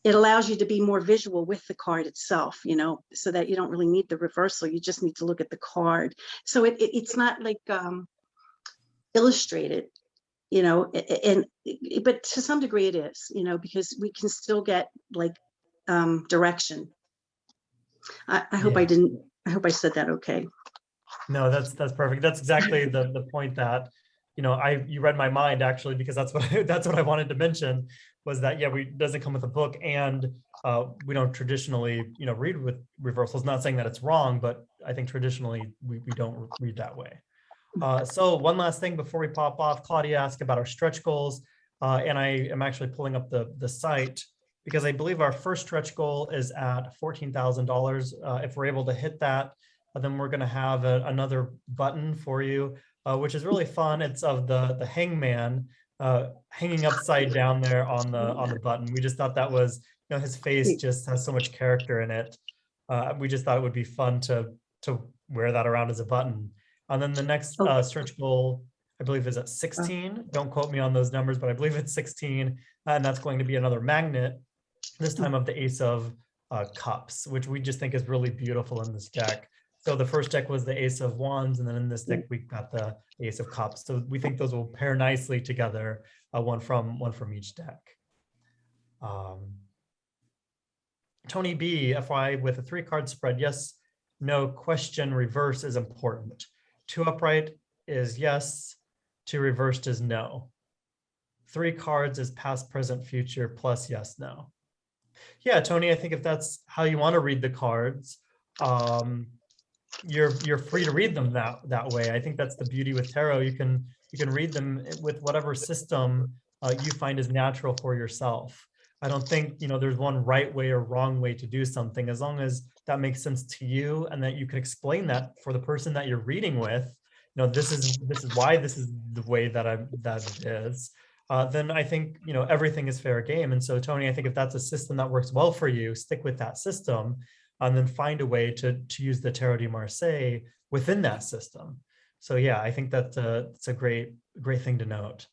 allows you to be more visual with the card itself, so that you don't really need the reversal. You just need to look at the card. So it's not like illustrated, but to some degree it is, because we can still get like direction. I hope I hope I said that okay. No, that's perfect. That's exactly the point that, you read my mind actually, because that's what I wanted to mention, was that, it doesn't come with a book, and we don't traditionally, read with reversals. Not saying that it's wrong, but I think traditionally we don't read that way. So one last thing before we pop off, Claudia asked about our stretch goals, and I am actually pulling up the site, because I believe our first stretch goal is at $14,000. If we're able to hit that, then we're going to have another button for you, which is really fun. It's of the hangman hanging upside down there on the button. We just thought that was, his face just has so much character in it. We just thought it would be fun to wear that around as a button. And then the next stretch goal, I believe, is at 16. Don't quote me on those numbers, but I believe it's 16. and that's going to be another magnet, this time of the Ace of Cups, which we just think is really beautiful in this deck. So the first deck was the Ace of Wands, and then in this deck we've got the Ace of Cups. So we think those will pair nicely together, one from each deck. Tony B, FYI, with a 3-card spread, yes, no, question, reverse is important. 2 upright is yes, 2 reversed is no. 3 cards is past, present, future, plus yes, no. Yeah, Tony, I think if that's how you want to read the cards, you're free to read them that way. I think that's the beauty with tarot. You can read them with whatever system you find is natural for yourself. I don't think there's one right way or wrong way to do something, as long as that makes sense to you and that you can explain that for the person that you're reading with. This is why this is the way that it is. Then I think everything is fair game. And so Tony, I think if that's a system that works well for you, stick with that system, and then find a way to use the Tarot de Marseille within that system. So yeah, I think that's a great thing to note.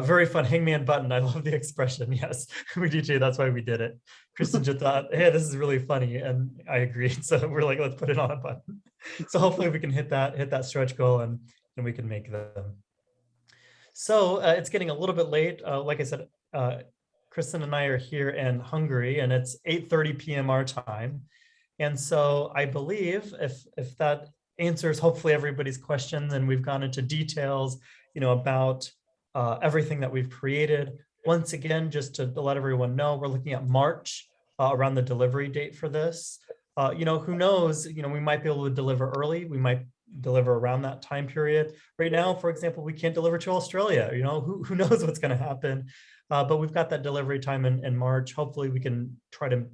Very fun hangman button. I love the expression. Yes, we do too. That's why we did it. Kristen just thought, hey, this is really funny, and I agreed. So we're like, let's put it on a button. So hopefully we can hit that stretch goal, and we can make them. So it's getting a little bit late. Like I said, Kristen and I are here in Hungary, and it's 8:30 p.m. our time. And so I believe if that answers hopefully everybody's questions, and we've gone into details, about everything that we've created. Once again, just to let everyone know, we're looking at March around the delivery date for this. Who knows? We might be able to deliver early. We might deliver around that time period. Right now, for example, we can't deliver to Australia. Who knows what's going to happen? But we've got that delivery time in March. Hopefully, we can try to,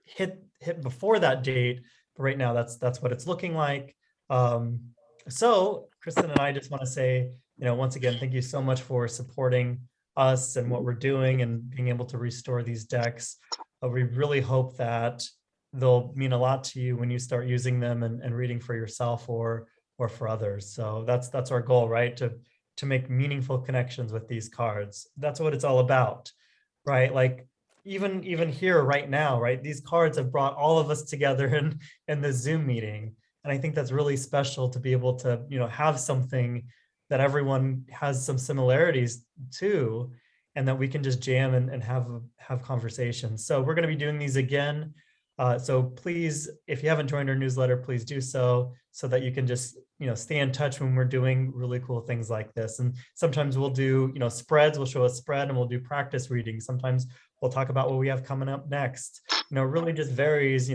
hit before that date. But right now, that's what it's looking like. So Kristen and I just want to say, once again, thank you so much for supporting us and what we're doing and being able to restore these decks. We really hope that they'll mean a lot to you when you start using them and reading for yourself or for others. So that's our goal, right? To make meaningful connections with these cards. That's what it's all about, right? Like even here right now, right? These cards have brought all of us together in this Zoom meeting. And I think that's really special to be able to, have something that everyone has some similarities to, and that we can just jam and have conversations. So we're going to be doing these again. So please, if you haven't joined our newsletter, please do so that you can just, stay in touch when we're doing really cool things like this. And sometimes we'll do, spreads, we'll show a spread and we'll do practice readings. Sometimes we'll talk about what we have coming up next. It really just varies,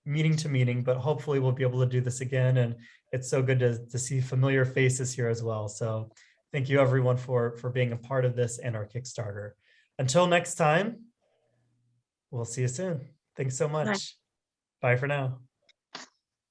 meeting to meeting, but hopefully we'll be able to do this again. And it's so good to see familiar faces here as well. So thank you everyone for being a part of this and our Kickstarter. Until next time, we'll see you soon. Thanks so much. Bye for now.